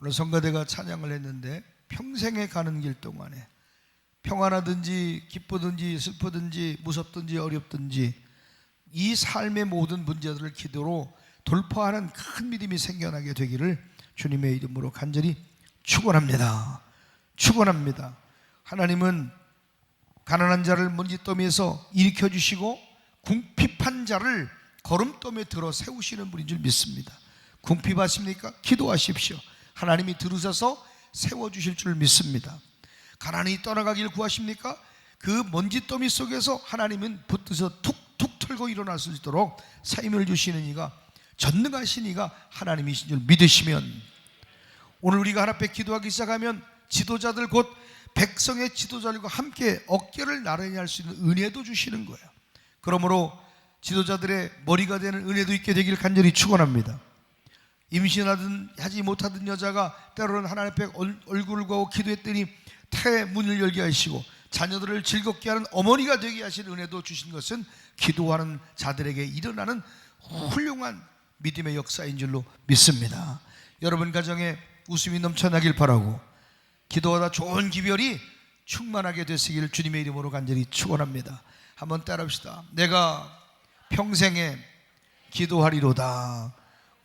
오늘 성가대가 찬양을 했는데 평생에 가는 길 동안에 평안하든지 기쁘든지 슬프든지 무섭든지 어렵든지 이 삶의 모든 문제들을 기도로 돌파하는 큰 믿음이 생겨나게 되기를 주님의 이름으로 간절히 축원합니다. 축원합니다. 하나님은 가난한 자를 먼지더미에서 일으켜 주시고 궁핍한 자를 거름더미에 들어 세우시는 분인 줄 믿습니다. 궁핍하십니까? 기도하십시오. 하나님이 들으셔서 세워주실 줄 믿습니다. 가난이 떠나가길 구하십니까? 그 먼지더미 속에서 하나님은 붙드셔 툭툭 털고 일어날 수 있도록 새 힘을 주시는 이가 전능하신 이가 하나님이신 줄 믿으시면, 오늘 우리가 하나 앞에 기도하기 시작하면 지도자들 곧 백성의 지도자들과 함께 어깨를 나란히 할 수 있는 은혜도 주시는 거예요. 그러므로 지도자들의 머리가 되는 은혜도 있게 되길 간절히 축원합니다. 임신하든 하지 못하던 여자가 때로는 하나님 앞에 얼굴을 구하고 기도했더니 태의 문을 열게 하시고 자녀들을 즐겁게 하는 어머니가 되게 하신 은혜도 주신 것은 기도하는 자들에게 일어나는 훌륭한 믿음의 역사인 줄로 믿습니다. 여러분 가정에 웃음이 넘쳐나길 바라고 기도하다 좋은 기별이 충만하게 되시기를 주님의 이름으로 간절히 축원합니다. 한번 따라합시다. 내가 평생에 기도하리로다.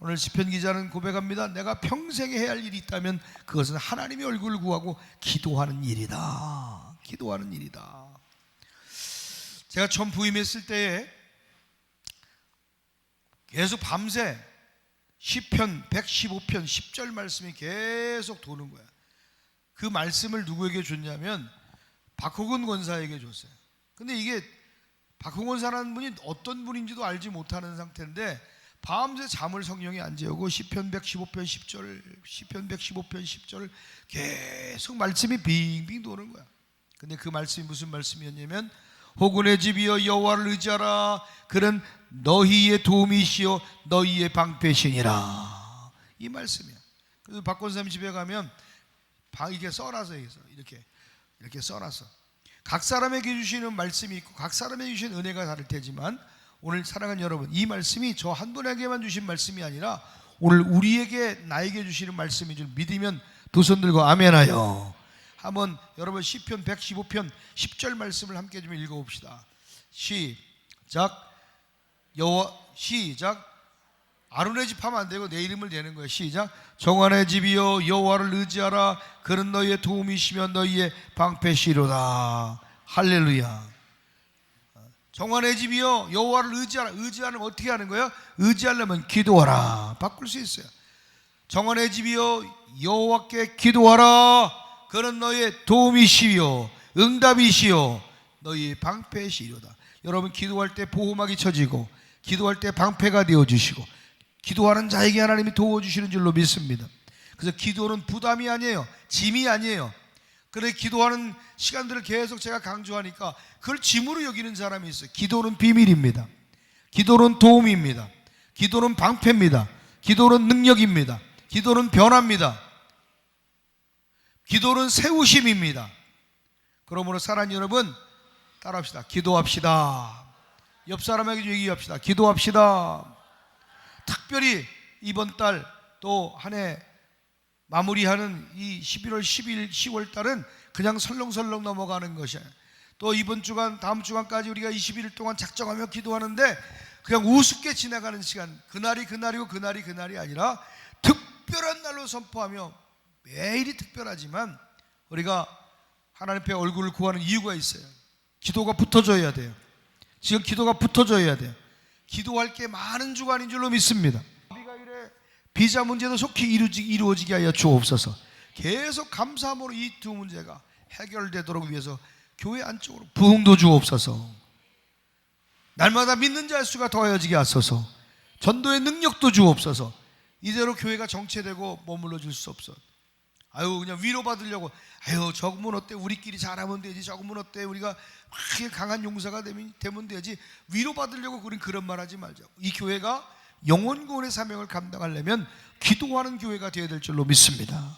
오늘 시편 기자는 고백합니다. 내가 평생에 해야 할 일이 있다면 그것은 하나님의 얼굴을 구하고 기도하는 일이다. 기도하는 일이다. 제가 처음 부임했을 때에 계속 밤새 시편 115편 10절 말씀이 계속 도는 거야. 그 말씀을 누구에게 줬냐면 박호근 권사에게 줬어요. 근데 이게 박호근 권사라는 분이 어떤 분인지도 알지 못하는 상태인데 밤새 잠을 성령이 안 재우고 시편 115편 10절 시편 115편 10절 계속 말씀이 빙빙 도는 거야. 근데 그 말씀이 무슨 말씀이었냐면 호군의 집이여 여호와를 의지하라. 그는 너희의 도움이시요 너희의 방패시니라. 이 말씀이야. 그래서 박 권사님 집에 가면 이렇게 써놔서 이렇게 써놔서 각 사람에게 주시는 말씀이 있고 각 사람에게 주시는 은혜가 다를 테지만 오늘 사랑하는 여러분, 이 말씀이 저 한 분에게만 주신 말씀이 아니라 오늘 우리에게 나에게 주시는 말씀인 줄 믿으면 두 손 들고 아멘하여. 한번 여러분 시편 115편 10절 말씀을 함께 좀 읽어봅시다. 시작. 아론의 집 하면 안 되고 내 이름을 내는 거예요. 시작. 정한의 집이여 여호와를 의지하라. 그는 너희의 도움이시며 너희의 방패시로다. 할렐루야. 정한의 집이여 여호와를 의지하라. 의지하는 어떻게 하는 거예요? 의지하려면 기도하라. 바꿀 수 있어요. 정한의 집이여 여호와께 기도하라. 그는 너희의 도움이시요 응답이시요 너희의 방패시로다. 여러분 기도할 때 보호막이 쳐지고 기도할 때 방패가 되어주시고 기도하는 자에게 하나님이 도와주시는 줄로 믿습니다. 그래서 기도는 부담이 아니에요. 짐이 아니에요. 그래 기도하는 시간들을 계속 제가 강조하니까 그걸 짐으로 여기는 사람이 있어요. 기도는 비밀입니다. 기도는 도움입니다. 기도는 방패입니다. 기도는 능력입니다. 기도는 변화입니다. 기도는 세우심입니다. 그러므로 사랑하는 여러분 따라합시다. 기도합시다. 옆 사람에게 얘기합시다. 기도합시다. 특별히 이번 달 또 한 해 마무리하는 이 11월 10일 10월 달은 그냥 설렁설렁 넘어가는 것이에요. 또 이번 주간 다음 주간까지 우리가 21일 동안 작정하며 기도하는데 그냥 우습게 지나가는 시간, 그날이 그날이고 그날이 아니라 특별한 날로 선포하며 매일이 특별하지만 우리가 하나님 앞에 얼굴을 구하는 이유가 있어요. 기도가 붙어져야 돼요. 지금 기도가 붙어져야 돼요. 기도할 게 많은 주간인 줄로 믿습니다. 아비가일의 비자 문제도 속히 이루어지게 하여 주옵소서. 계속 감사함으로 이 두 문제가 해결되도록 위해서 교회 안쪽으로 부흥도 주옵소서. 날마다 믿는 자의 수가 더하여지게 하소서. 전도의 능력도 주옵소서. 이대로 교회가 정체되고 머물러 줄 수 없어. 그냥 위로받으려고 저거면 어때? 우리끼리 잘하면 되지. 저거면 어때? 우리가 막 강한 용사가 되면 되지. 위로받으려고 우린 그런 말 하지 말자. 이 교회가 영혼구원의 사명을 감당하려면 기도하는 교회가 되어야 될 줄로 믿습니다.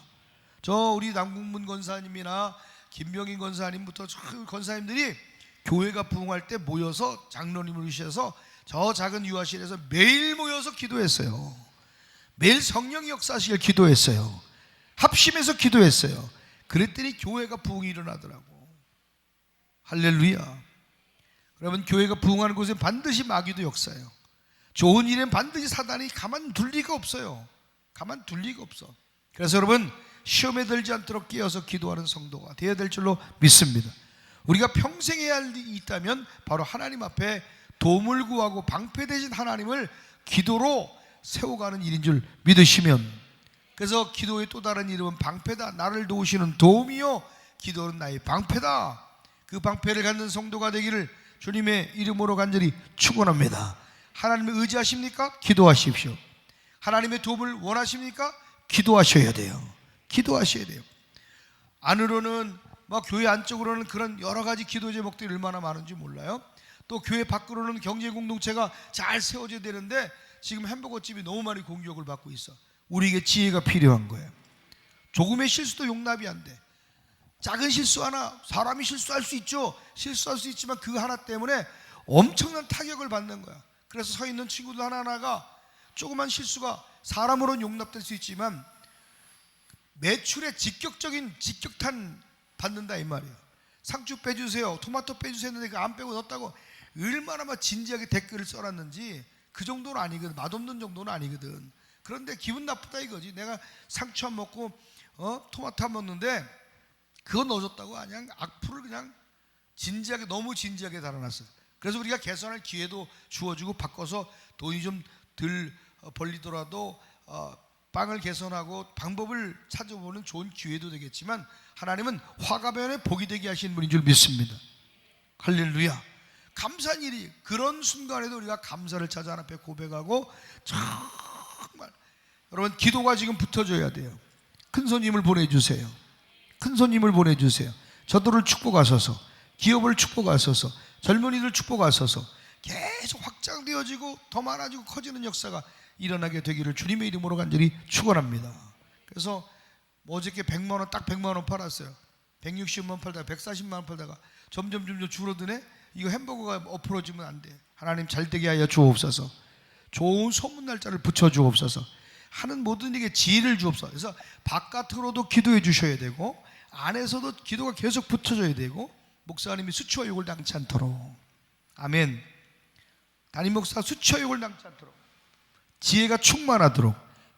우리 남궁문 권사님이나 김병인 권사님부터 권사님들이 교회가 부흥할 때 모여서 장로님을 위시해서 저 작은 유아실에서 매일 모여서 기도했어요. 매일 성령이 역사하시길 기도했어요. 합심해서 기도했어요. 그랬더니 교회가 부흥이 일어나더라고. 할렐루야. 여러분, 교회가 부흥하는 곳에 반드시 마귀도 역사해요. 좋은 일엔 반드시 사단이 가만둘 리가 없어요. 가만둘 리가 없어. 그래서 여러분, 시험에 들지 않도록 깨어서 기도하는 성도가 되어야 될 줄로 믿습니다. 우리가 평생 해야 할 일이 있다면 바로 하나님 앞에 도움을 구하고 방패되신 하나님을 기도로 세워가는 일인 줄 믿으시면, 그래서 기도의 또 다른 이름은 방패다. 나를 도우시는 도움이요 기도는 나의 방패다. 그 방패를 갖는 성도가 되기를 주님의 이름으로 간절히 축원합니다. 하나님을 의지하십니까? 기도하십시오. 하나님의 도움을 원하십니까? 기도하셔야 돼요. 기도하셔야 돼요. 안으로는 교회 안쪽으로는 그런 여러 가지 기도 제목들이 얼마나 많은지 몰라요. 또 교회 밖으로는 경제 공동체가 잘 세워져야 되는데 지금 햄버거집이 너무 많이 공격을 받고 있어. 우리에게 지혜가 필요한 거예요. 조금의 실수도 용납이 안 돼. 작은 실수 하나, 사람이 실수할 수 있죠. 실수할 수 있지만 그 하나 때문에 엄청난 타격을 받는 거야. 그래서 서 있는 친구들 하나하나가 조그만 실수가 사람으로는 용납될 수 있지만 매출에 직격탄 받는다 이 말이에요. 상추 빼주세요, 토마토 빼주세요 했는데 그 안 빼고 넣었다고 얼마나 막 진지하게 댓글을 써놨는지. 그 정도는 아니거든. 맛없는 정도는 아니거든. 그런데 기분 나쁘다 이거지. 내가 상추 안 먹고 토마토 안 먹는데 그거 넣어줬다고 그냥 악플을 그냥 진지하게, 너무 진지하게 달아놨어요. 그래서 우리가 개선할 기회도 주어주고 바꿔서 돈이 좀 덜 벌리더라도 빵을 개선하고 방법을 찾아보는 좋은 기회도 되겠지만 하나님은 화가변에 복이 되게 하시는 분인 줄 믿습니다. 할렐루야. 감사한 일이, 그런 순간에도 우리가 감사를 찾아 하나님 앞에 고백하고, 정말 여러분 기도가 지금 붙어줘야 돼요. 큰 손님을 보내주세요. 큰 손님을 보내주세요. 저들을 축복하소서, 기업을 축복하소서, 젊은이들 축복하소서. 계속 확장되어지고 더 많아지고 커지는 역사가 일어나게 되기를 주님의 이름으로 간절히 축원합니다. 그래서 어저께 100만 원, 딱 100만 원 팔았어요. 160만 원 팔다가 140만 원 팔다가 점점 줄어드네. 이거 햄버거가 엎어지면 안 돼. 하나님 잘되게 하여 주옵소서. 좋은 소문 날짜를 붙여 주옵소서. 하는 모든 일에 지혜를 주옵소서. 그래서 바깥으로도 기도해 주셔야 되고 안에서도 기도가 계속 붙어져야 되고, 목사님이 수치와 욕을 당치 않도록, 아멘. 담임 목사 수치와 욕을 당치 않도록, 지혜가 충만하도록,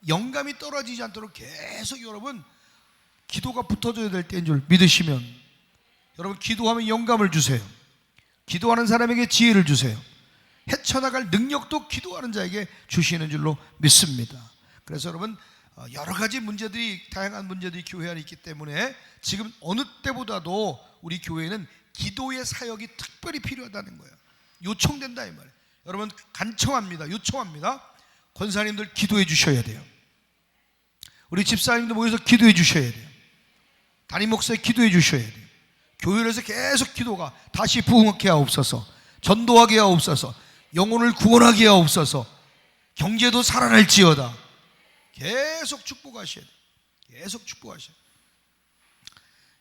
영감이 떨어지지 않도록 계속 여러분 기도가 붙어져야 될 때인 줄 믿으시면, 여러분 기도하면 영감을 주세요. 기도하는 사람에게 지혜를 주세요. 헤쳐나갈 능력도 기도하는 자에게 주시는 줄로 믿습니다. 그래서 여러분 여러 가지 문제들이, 다양한 문제들이 교회 안에 있기 때문에 지금 어느 때보다도 우리 교회는 기도의 사역이 특별히 필요하다는 거예요. 요청된다 이 말이에요. 여러분 간청합니다. 요청합니다. 권사님들 기도해 주셔야 돼요. 우리 집사님들 모여서 기도해 주셔야 돼요. 담임 목사 기도해 주셔야 돼요. 교회에서 계속 기도가 다시 부흥하게 하옵소서, 전도하게 하옵소서, 영혼을 구원하게 하옵소서, 경제도 살아날지어다. 계속 축복하셔야 돼요. 계속 축복하셔야 돼요.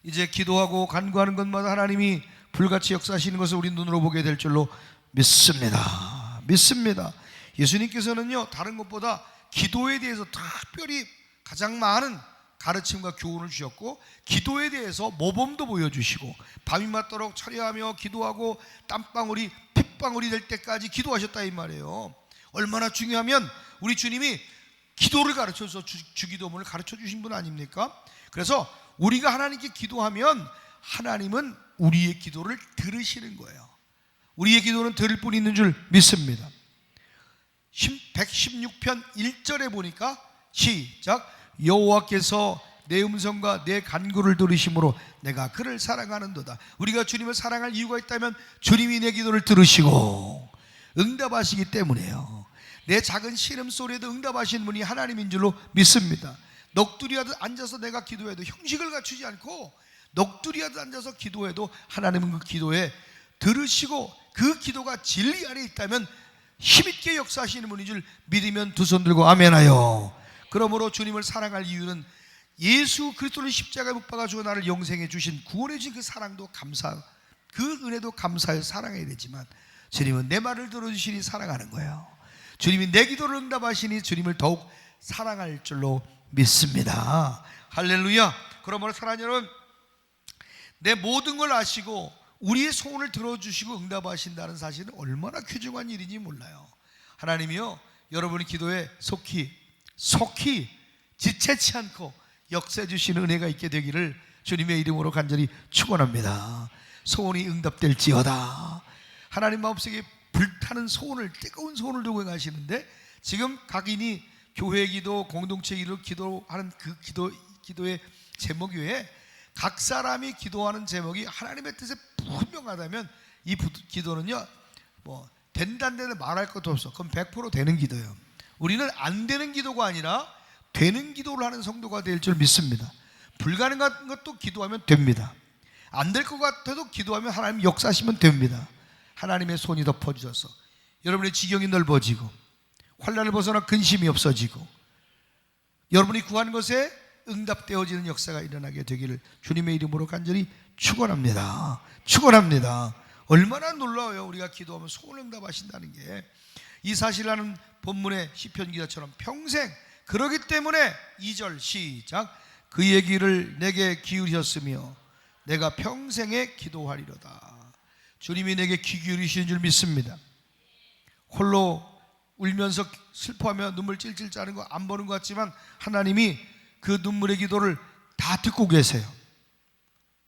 이제 기도하고 간구하는 것마다 하나님이 불같이 역사하시는 것을 우리 눈으로 보게 될 줄로 믿습니다. 믿습니다. 예수님께서는요, 다른 것보다 기도에 대해서 특별히 가장 많은 가르침과 교훈을 주셨고, 기도에 대해서 모범도 보여주시고, 밤이 맞도록 철야하며 기도하고 땀방울이 핏방울이 될 때까지 기도하셨다 이 말이에요. 얼마나 중요하면 우리 주님이 기도를 가르쳐서 주기도문을 가르쳐 주신 분 아닙니까? 그래서 우리가 하나님께 기도하면 하나님은 우리의 기도를 들으시는 거예요. 우리의 기도는 들을 뿐 있는 줄 믿습니다. 116편 1절에 보니까 시작, 여호와께서 내 음성과 내 간구를 들으심으로 내가 그를 사랑하는도다. 우리가 주님을 사랑할 이유가 있다면 주님이 내 기도를 들으시고 응답하시기 때문에요. 내 작은 신음소리에도 응답하시는 분이 하나님인 줄로 믿습니다. 넋두리하듯 앉아서 내가 기도해도 형식을 갖추지 않고 넋두리하듯 앉아서 기도해도 하나님은 그 기도에 들으시고, 그 기도가 진리 안에 있다면 힘있게 역사하시는 분인 줄 믿으면 두 손 들고 아멘하여. 그러므로 주님을 사랑할 이유는 예수 그리스도를 십자가에 못 박아 주어 나를 영생해 주신, 구원해 주신 그 사랑도 감사, 그 은혜도 감사해 사랑해야 되지만 주님은 내 말을 들어주시니 사랑하는 거예요. 주님이 내 기도를 응답하시니 주님을 더욱 사랑할 줄로 믿습니다. 할렐루야. 그러므로 사랑하는 여러분, 내 모든 걸 아시고 우리의 소원을 들어주시고 응답하신다는 사실은 얼마나 귀중한 일인지 몰라요. 하나님이요, 여러분의 기도에 속히 지체치 않고 역사해 주시는 은혜가 있게 되기를 주님의 이름으로 간절히 축원합니다. 소원이 응답될지어다. 하나님 마음속에 불타는 소원을, 뜨거운 소원을 두고 가시는데, 지금 각인이 교회 기도, 공동체 기도하는 그 기도의 제목 외에 각 사람이 기도하는 제목이 하나님의 뜻에 분명하다면 이 기도는요, 뭐 된다 안 된다 말할 것도 없어. 그럼 100% 되는 기도예요. 우리는 안 되는 기도가 아니라 되는 기도를 하는 성도가 될 줄 믿습니다. 불가능한 것도 기도하면 됩니다. 안 될 것 같아도 기도하면 하나님 역사하시면 됩니다. 하나님의 손이 덮어주셔서 여러분의 지경이 넓어지고 환난을 벗어나 근심이 없어지고 여러분이 구하는 것에 응답되어지는 역사가 일어나게 되기를 주님의 이름으로 간절히 축원합니다. 축원합니다. 얼마나 놀라워요. 우리가 기도하면 소원 응답하신다는 게. 이 사실하는 본문의 시편 기자처럼 평생, 그러기 때문에 2절 시작, 그의 귀를 내게 기울이셨으며 내가 평생에 기도하리로다. 주님이 내게 귀 기울이시는 줄 믿습니다. 홀로 울면서 슬퍼하며 눈물 찔찔 짜는 거 안 보는 것 같지만 하나님이 그 눈물의 기도를 다 듣고 계세요.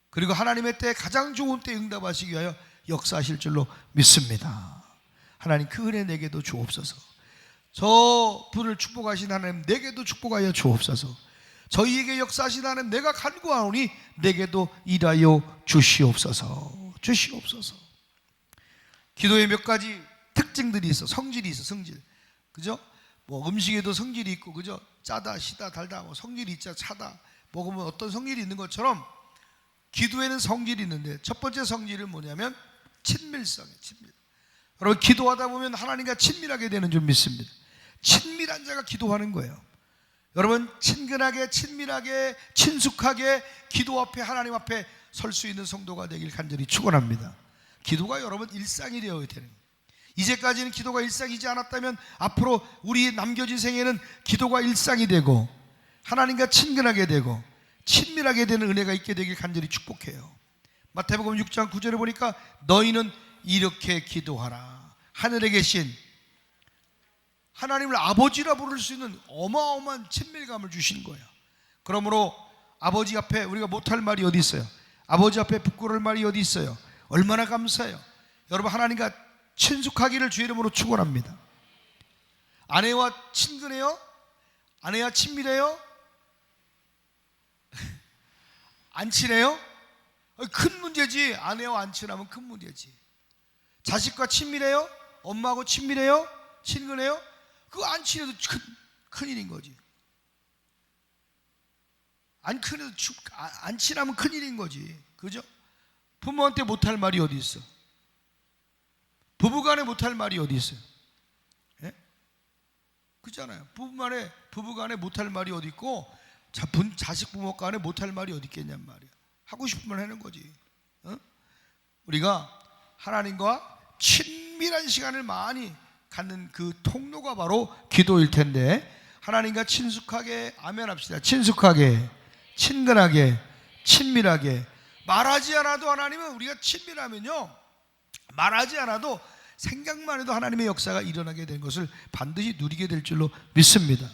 그리고 하나님의 때 가장 좋은 때 응답하시기 위하여 역사하실 줄로 믿습니다. 하나님 그 은혜 내게도 주옵소서. 저 분을 축복하신 하나님 내게도 축복하여 주옵소서. 저희에게 역사하신 하나님 내가 간구하오니 내게도 일하여 주시옵소서. 주시옵소서. 기도에 몇 가지 특징들이 있어. 성질이 있어. 성질. 그죠? 뭐 음식에도 성질이 있고, 그죠? 짜다, 시다, 달다, 뭐 성질이 있자, 차다. 먹으면 어떤 성질이 있는 것처럼 기도에는 성질이 있는데, 첫 번째 성질은 뭐냐면 친밀성이에요. 친밀. 여러분, 기도하다 보면 하나님과 친밀하게 되는 줄 믿습니다. 친밀한 자가 기도하는 거예요. 여러분, 친근하게, 친밀하게, 친숙하게 기도 앞에, 하나님 앞에 설 수 있는 성도가 되길 간절히 축원합니다. 기도가 여러분 일상이 되어야 되는 거예요. 이제까지는 기도가 일상이지 않았다면 앞으로 우리 남겨진 생에는 기도가 일상이 되고 하나님과 친근하게 되고 친밀하게 되는 은혜가 있게 되길 간절히 축복해요. 마태복음 6장 9절에 보니까 너희는 이렇게 기도하라. 하늘에 계신 하나님을 아버지라 부를 수 있는 어마어마한 친밀감을 주시는 거예요. 그러므로 아버지 앞에 우리가 못할 말이 어디 있어요? 아버지 앞에 부끄러울 말이 어디 있어요? 얼마나 감사해요. 여러분, 하나님과 친숙하기를 주의 이름으로 축원합니다. 아내와 친근해요? 아내와 친밀해요? 안 친해요? 큰 문제지. 아내와 안 친하면 큰 문제지. 자식과 친밀해요? 엄마하고 친밀해요? 친근해요? 그거 안 친해도 큰일인 거지. 안 친하면 큰일인 거지. 그죠? 부모한테 못할 말이 어디 있어? 부부간에 못할 말이 어디 있어요? 예? 그렇잖아요. 부부간에 못할 말이 어디 있고 자식 부모 간에 못할 말이 어디 있겠냔 말이야. 하고 싶으면 하는 거지. 어? 우리가 하나님과 친밀한 시간을 많이 갖는 그 통로가 바로 기도일 텐데, 하나님과 친숙하게 아멘 합시다. 친숙하게, 친근하게, 친밀하게. 말하지 않아도 하나님은, 우리가 친밀하면요, 말하지 않아도 생각만 해도 하나님의 역사가 일어나게 된 것을 반드시 누리게 될 줄로 믿습니다.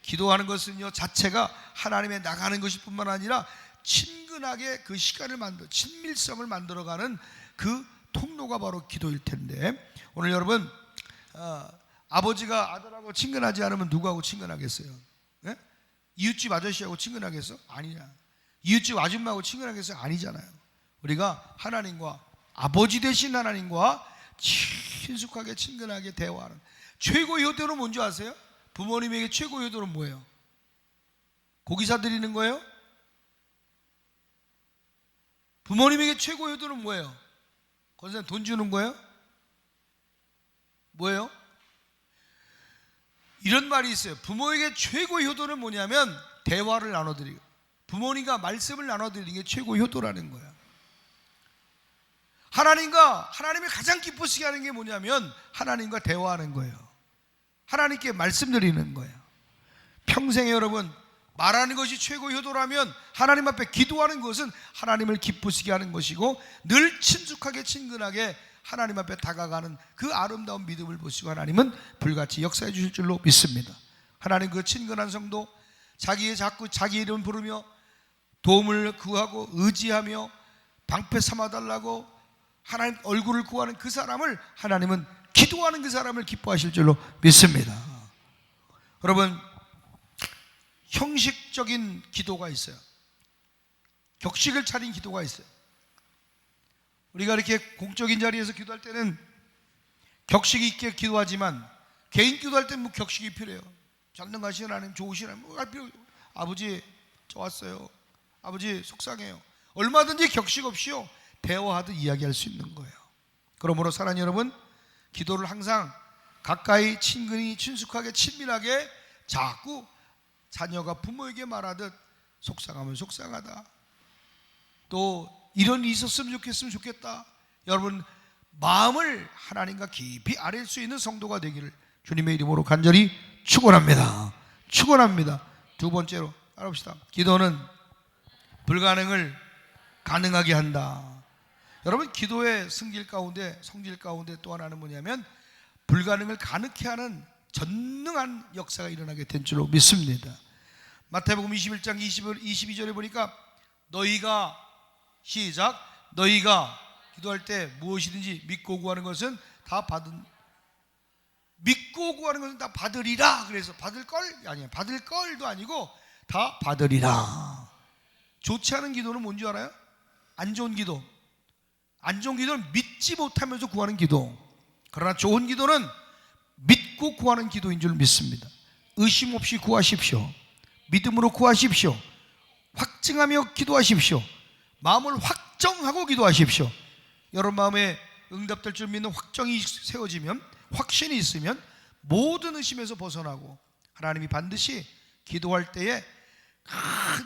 기도하는 것은요 자체가 하나님의 나가는 것일 뿐만 아니라 친근하게 그 시간을 친밀성을 만들어가는 그 통로가 바로 기도일 텐데, 오늘 여러분, 아버지가 아들하고 친근하지 않으면 누구하고 친근하겠어요? 네? 이웃집 아저씨하고 친근하겠어? 아니야. 이웃집 아줌마하고 친근하겠어요? 아니잖아요. 우리가 하나님과, 아버지 되신 하나님과 친숙하게 친근하게 대화하는 최고의 효도는 뭔지 아세요? 부모님에게 최고의 효도는 뭐예요? 고기 사드리는 거예요? 부모님에게 최고의 효도는 뭐예요? 권사님 돈 주는 거예요? 뭐예요? 이런 말이 있어요. 부모에게 최고의 효도는 뭐냐면 대화를 나눠드리고, 부모님과 말씀을 나눠드리는 게 최고의 효도라는 거야. 하나님이 가장 기쁘시게 하는 게 뭐냐면 하나님과 대화하는 거예요. 하나님께 말씀드리는 거예요. 평생에 여러분 말하는 것이 최고의 효도라면 하나님 앞에 기도하는 것은 하나님을 기쁘시게 하는 것이고, 늘 친숙하게 친근하게 하나님 앞에 다가가는 그 아름다운 믿음을 보시고 하나님은 불같이 역사해 주실 줄로 믿습니다. 하나님 그 친근한 성도, 자꾸 자기 이름 부르며 도움을 구하고 의지하며 방패 삼아달라고 하나님 얼굴을 구하는 그 사람을 하나님은 기도하는 그 사람을 기뻐하실 줄로 믿습니다. 여러분, 형식적인 기도가 있어요. 격식을 차린 기도가 있어요. 우리가 이렇게 공적인 자리에서 기도할 때는 격식 있게 기도하지만, 개인 기도할 때는 뭐 격식이 필요해요. 전능하신 하나님, 좋으신 하나님, 뭐 할 필요 없어요. 아버지 저 왔어요, 아버지 속상해요. 얼마든지 격식 없이요 대화하듯 이야기할 수 있는 거예요. 그러므로 사랑하는 여러분, 기도를 항상 가까이 친근히 친숙하게 친밀하게, 자꾸 자녀가 부모에게 말하듯 속상하면 속상하다, 또 이런 일이 있었으면 좋겠으면 좋겠다, 여러분 마음을 하나님과 깊이 아뢰 수 있는 성도가 되기를 주님의 이름으로 간절히 축원합니다. 축원합니다. 두 번째로 알아봅시다. 기도는 불가능을 가능하게 한다. 여러분, 기도의 성질 가운데 또 하나는 뭐냐면 불가능을 가능케 하는 전능한 역사가 일어나게 된 줄로 믿습니다. 마태복음 21장 22절에 보니까 너희가 기도할 때 무엇이든지 믿고 구하는 것은 다 받으리라. 그래서 받을 걸도 아니고 다 받으리라. 좋지 않은 기도는 뭔지 알아요? 안 좋은 기도는 믿지 못하면서 구하는 기도. 그러나 좋은 기도는 믿고 구하는 기도인 줄 믿습니다. 의심 없이 구하십시오. 믿음으로 구하십시오. 확증하며 기도하십시오. 마음을 확정하고 기도하십시오. 여러분 마음에 응답될 줄 믿는 확정이 세워지면, 확신이 있으면 모든 의심에서 벗어나고 하나님이 반드시 기도할 때에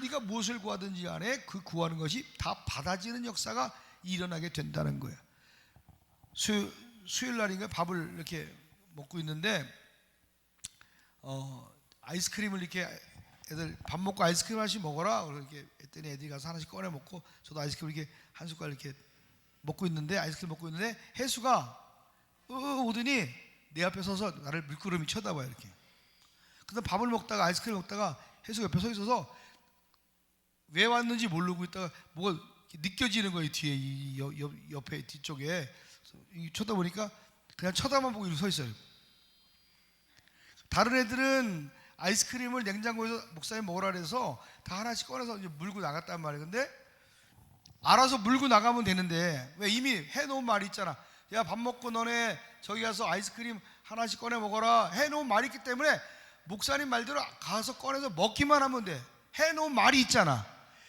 네가 무엇을 구하든지 간에 그 구하는 것이 다 받아지는 역사가 일어나게 된다는 거예요. 수요일 날인가 밥을 이렇게 먹고 있는데 아이스크림을 이렇게, 애들 밥 먹고 아이스크림 하나씩 먹어라 이렇게 했더니 애들이 가서 하나씩 꺼내 먹고, 저도 아이스크림 이렇게 한 숟갈 이렇게 아이스크림 먹고 있는데 혜수가 오더니 내 앞에 서서 나를 물끄러미 쳐다봐요. 이렇게. 그다음 밥을 먹다가 아이스크림 먹다가 혜수가 옆에 서 있어서 왜 왔는지 모르고 있다가 뭐가 느껴지는 거예요. 뒤에 이 옆에 뒤쪽에 쳐다보니까 그냥 쳐다만 보고 이렇게 서 있어요. 다른 애들은 아이스크림을 냉장고에서 목사님 먹으라 그래서 다 하나씩 꺼내서 이제 물고 나갔단 말이에요. 근데 알아서 물고 나가면 되는데 왜 이미 해놓은 말이 있잖아. 야, 밥 먹고 너네 저기 가서 아이스크림 하나씩 꺼내 먹어라 해놓은 말이 있기 때문에 목사님 말대로 가서 꺼내서 먹기만 하면 돼. 해놓은 말이 있잖아.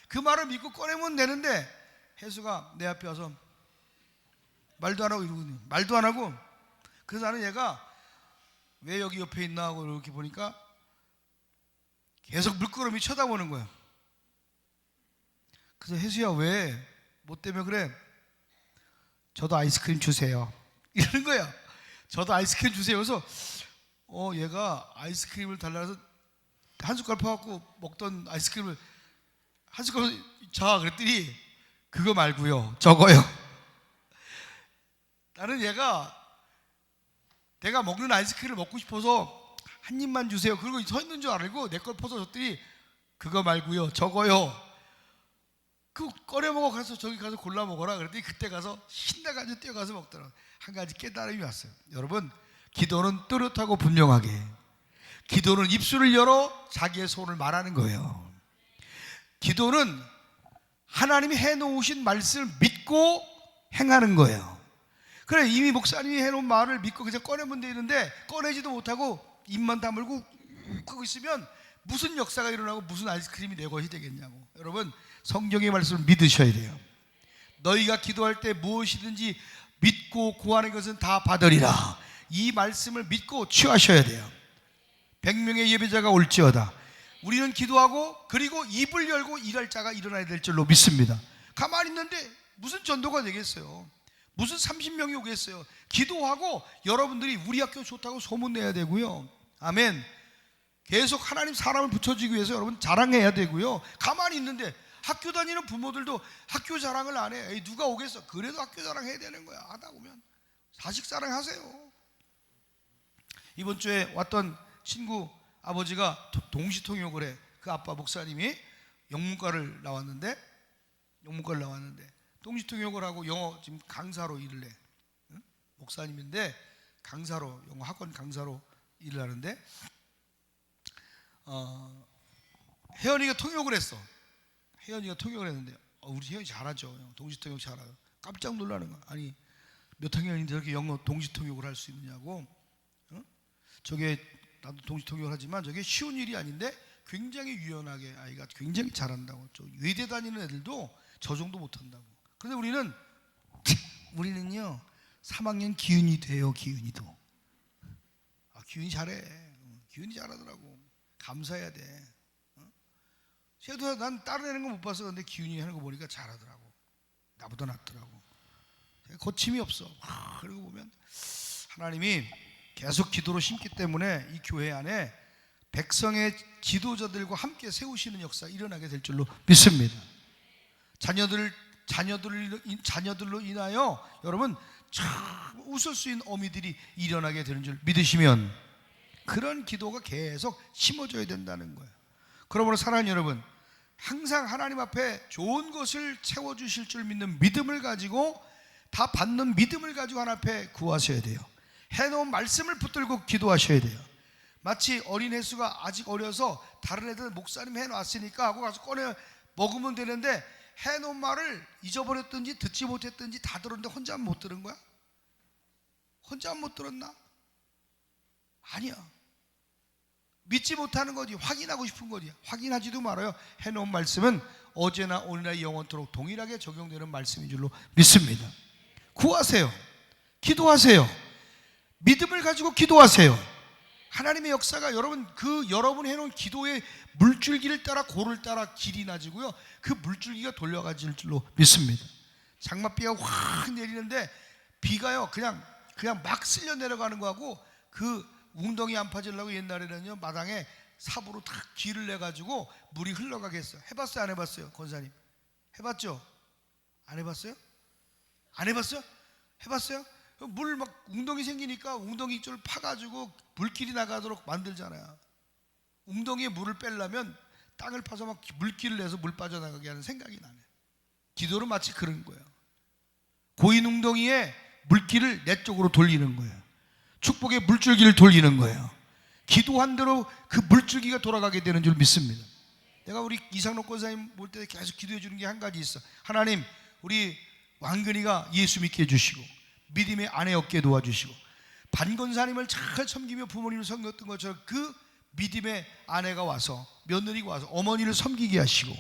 그 말을 믿고 꺼내면 되는데 혜수가 내 앞에 와서 말도 안 하고 이러거든요. 말도 안 하고. 그래서 나는 얘가 왜 여기 옆에 있나 하고 이렇게 보니까 계속 물끄러미 쳐다보는 거야. 그래서 혜수야, 왜? 뭐 때문에 그래? 저도 아이스크림 주세요. 이러는 거야. 저도 아이스크림 주세요. 그래서 얘가 아이스크림을 달라서 한 숟갈 퍼갖고 먹던 아이스크림을 한 숟갈 자 그랬더니 그거 말고요, 저거요. 나는 얘가 내가 먹는 아이스크림을 먹고 싶어서 한 입만 주세요 그러고 서 있는 줄 알고 내 걸 퍼서 줬더니 그거 말고요, 저거요. 그 꺼내 먹어 가서 저기 가서 골라 먹어라 그랬더니 그때 가서 신나가지고 뛰어가서 먹더라고. 한 가지 깨달음이 왔어요. 여러분, 기도는 뚜렷하고 분명하게, 기도는 입술을 열어 자기의 소원을 말하는 거예요. 기도는 하나님이 해놓으신 말씀을 믿고 행하는 거예요. 그래, 이미 목사님이 해놓은 말을 믿고 그냥 꺼내면 되는데 꺼내지도 못하고 입만 다물고 끄고 있으면 무슨 역사가 일어나고 무슨 아이스크림이 내 것이 되겠냐고. 여러분, 성경의 말씀을 믿으셔야 돼요. 너희가 기도할 때 무엇이든지 믿고 구하는 것은 다 받으리라. 이 말씀을 믿고 취하셔야 돼요. 100명의 예배자가 올지어다. 우리는 기도하고 그리고 입을 열고 일할 자가 일어나야 될 줄로 믿습니다. 가만히 있는데 무슨 전도가 되겠어요? 무슨 30명이 오겠어요? 기도하고 여러분들이 우리 학교 좋다고 소문내야 되고요. 아멘. 계속 하나님 사람을 붙여주기 위해서 여러분 자랑해야 되고요. 가만히 있는데 학교 다니는 부모들도 학교 자랑을 안 해. 에이, 누가 오겠어? 그래도 학교 자랑해야 되는 거야. 하다 보면 자식 자랑하세요. 이번 주에 왔던 친구 아버지가 동시통역을 해. 그 아빠 목사님이 영문과를 나왔는데 동시통역을 하고 영어 지금 강사로 일을 해. 응? 목사님인데 강사로, 영어 학원 강사로 일을 하는데 혜연이가 통역을 했어. 혜연이가 통역을 했는데 우리 혜연이 잘하죠. 동시통역 잘하고 깜짝 놀라는 거야. 아니 몇 학년인데 저렇게 영어 동시통역을 할 수 있느냐고. 저게 나도 동시통역을 하지만 저게 쉬운 일이 아닌데 굉장히 유연하게 아이가 굉장히 잘한다고. 저 외대 다니는 애들도 저 정도 못한다고. 그런데 우리는요 3학년 기훈이 돼요. 기훈이도 기훈이 잘해. 기훈이 잘하더라고. 감사해야 돼. 쟤도 난 다른 애는 거 못 봤어. 근데 기훈이 하는 거 보니까 잘하더라고. 나보다 낫더라고. 거침이 없어. 그러고 보면 하나님이 계속 기도로 심기 때문에 이 교회 안에 백성의 지도자들과 함께 세우시는 역사 일어나게 될 줄로 믿습니다. 자녀들로 인하여 여러분 참 웃을 수 있는 어미들이 일어나게 되는 줄 믿으시면 그런 기도가 계속 심어져야 된다는 거예요. 그러므로 사랑하는 여러분, 항상 하나님 앞에 좋은 것을 채워주실 줄 믿는 믿음을 가지고 다 받는 믿음을 가지고 하나님 앞에 구하셔야 돼요. 해놓은 말씀을 붙들고 기도하셔야 돼요. 마치 어린 혜수가 아직 어려서 다른 애들 목사님 해놨으니까 하고 가서 꺼내 먹으면 되는데 해놓은 말을 잊어버렸든지 듣지 못했든지 다 들었는데 혼자만 못 들은 거야? 혼자만 못 들었나? 아니야. 믿지 못하는 거지. 확인하고 싶은 거지. 확인하지도 말아요. 해놓은 말씀은 어제나 오늘이나 영원토록 동일하게 적용되는 말씀인 줄로 믿습니다. 구하세요. 기도하세요. 믿음을 가지고 기도하세요. 하나님의 역사가 여러분 여러분 해놓은 기도의 물줄기를 따라 고를 따라 길이 나지고요. 그 물줄기가 돌려가질 줄로 믿습니다. 장맛비가 확 내리는데 비가요 그냥 막 쓸려 내려가는 거하고 그 웅덩이 안 파지려고 옛날에는요 마당에 삽으로 탁 길을 내가지고 물이 흘러가게 했어요. 해봤어요? 안 해봤어요? 권사님 해봤죠? 안 해봤어요? 안 해봤어요? 해봤어요? 물 막 웅덩이 생기니까 웅덩이 쪽을 파가지고 물길이 나가도록 만들잖아요. 웅덩이에 물을 빼려면 땅을 파서 막 물길을 내서 물 빠져나가게 하는 생각이 나네. 기도는 마치 그런 거예요. 고인 웅덩이에 물길을 내 쪽으로 돌리는 거예요. 축복의 물줄기를 돌리는 거예요. 기도한 대로 그 물줄기가 돌아가게 되는 줄 믿습니다. 내가 우리 이상록 권사님 볼 때 계속 기도해 주는 게 한 가지 있어. 하나님 우리 왕근이가 예수 믿게 해주시고 믿음의 아내 얻게 도와주시고 반권사님을 잘 섬기며 부모님을 섬겼던 것처럼 그 믿음의 아내가 와서 며느리가 와서 어머니를 섬기게 하시고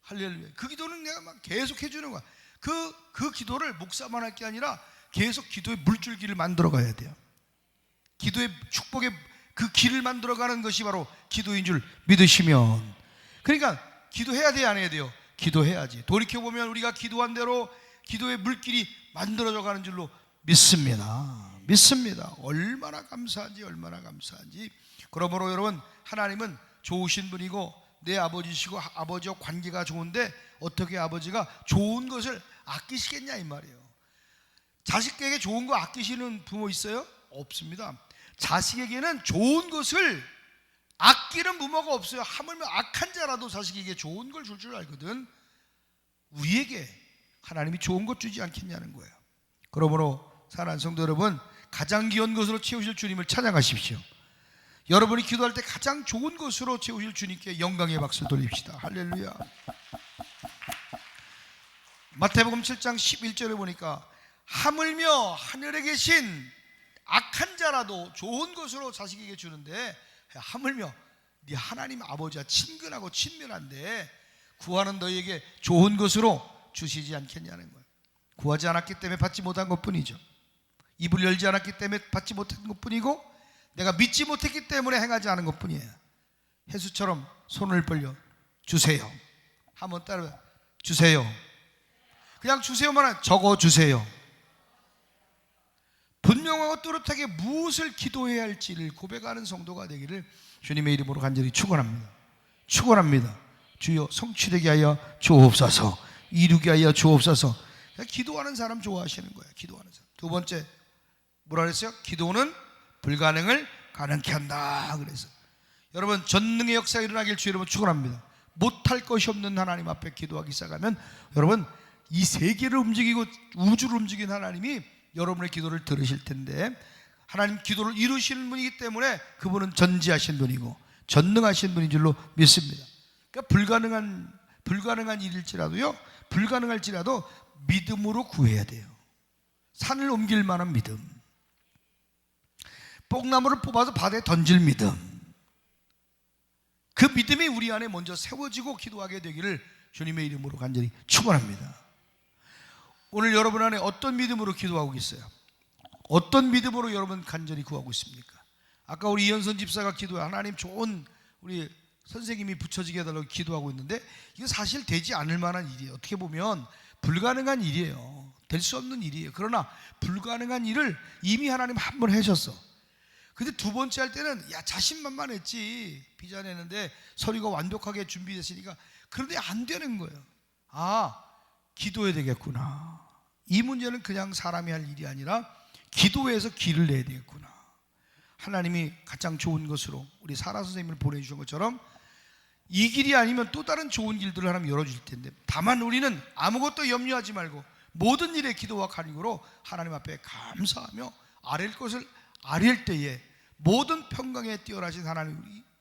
할렐루야. 그 기도는 내가 막 계속 해주는 거야. 그 기도를 목사만 할 게 아니라 계속 기도의 물줄기를 만들어 가야 돼요. 기도의 축복의 그 길을 만들어 가는 것이 바로 기도인 줄 믿으시면, 그러니까 기도해야 돼요? 안 해야 돼요? 기도해야지. 돌이켜보면 우리가 기도한 대로 기도의 물길이 만들어져 가는 줄로 믿습니다. 얼마나 감사한지. 그러므로 여러분, 하나님은 좋으신 분이고 내 아버지시고 아버지와 관계가 좋은데 어떻게 아버지가 좋은 것을 아끼시겠냐 이 말이에요. 자식에게 좋은 거 아끼시는 부모 있어요? 없습니다. 자식에게는 좋은 것을 아끼는 부모가 없어요. 하물며 악한 자라도 자식에게 좋은 걸 줄 알거든. 우리에게 하나님이 좋은 것 주지 않겠냐는 거예요. 그러므로 사랑하는 성도 여러분, 가장 귀한 것으로 채우실 주님을 찬양하십시오. 여러분이 기도할 때 가장 좋은 것으로 채우실 주님께 영광의 박수 돌립시다. 할렐루야. 마태복음 7장 11절에 보니까 하물며 하늘에 계신 악한 자라도 좋은 것으로 자식에게 주는데, 하물며 네 하나님 아버지와 친근하고 친밀한데 구하는 너희에게 좋은 것으로 주시지 않겠냐는 거예요. 구하지 않았기 때문에 받지 못한 것뿐이죠. 입을 열지 않았기 때문에 받지 못한 것뿐이고 내가 믿지 못했기 때문에 행하지 않은 것뿐이에요. 혜수처럼 손을 벌려 주세요. 한번 따라해. 주세요. 그냥 주세요만 적어주세요. 분명하고 또렷하게 무엇을 기도해야 할지를 고백하는 성도가 되기를 주님의 이름으로 간절히 축원합니다. 축원합니다. 주여 성취되게 하여 주옵소서, 이루게 하여 주옵소서. 기도하는 사람 좋아하시는 거예요. 기도하는 사람. 두 번째 뭐라 그랬어요? 기도는 불가능을 가능케 한다 그래서 여러분 전능의 역사가 일어나길 주 여러분 축원합니다. 못할 것이 없는 하나님 앞에 기도하기 시작하면 여러분 이 세계를 움직이고 우주를 움직이는 하나님이 여러분의 기도를 들으실 텐데, 하나님 기도를 이루시는 분이기 때문에 그분은 전지하신 분이고 전능하신 분인 줄로 믿습니다. 그러니까 불가능한 일일지라도요, 불가능할지라도 믿음으로 구해야 돼요. 산을 옮길 만한 믿음, 뽕나무를 뽑아서 바다에 던질 믿음, 그 믿음이 우리 안에 먼저 세워지고 기도하게 되기를 주님의 이름으로 간절히 축원합니다. 오늘 여러분 안에 어떤 믿음으로 기도하고 있어요? 어떤 믿음으로 여러분 간절히 구하고 있습니까? 아까 우리 이현선 집사가 기도해 하나님 좋은 우리 선생님이 붙여지게 해달라고 기도하고 있는데, 이거 사실 되지 않을 만한 일이에요. 어떻게 보면 불가능한 일이에요. 될 수 없는 일이에요. 그러나 불가능한 일을 이미 하나님 한 번 하셨어. 근데 두 번째 할 때는 야 자신만만했지, 비자 내는데 서류가 완벽하게 준비됐으니까. 그런데 안 되는 거예요. 아, 기도해야 되겠구나. 이 문제는 그냥 사람이 할 일이 아니라 기도해서 길을 내야 되겠구나. 하나님이 가장 좋은 것으로 우리 사라 선생님을 보내주신 것처럼 이 길이 아니면 또 다른 좋은 길들을 하나님 열어줄 텐데, 다만 우리는 아무것도 염려하지 말고 모든 일에 기도와 간구로 하나님 앞에 감사하며 아랠 것을 아랠 때에 모든 평강에 뛰어나신 하나님,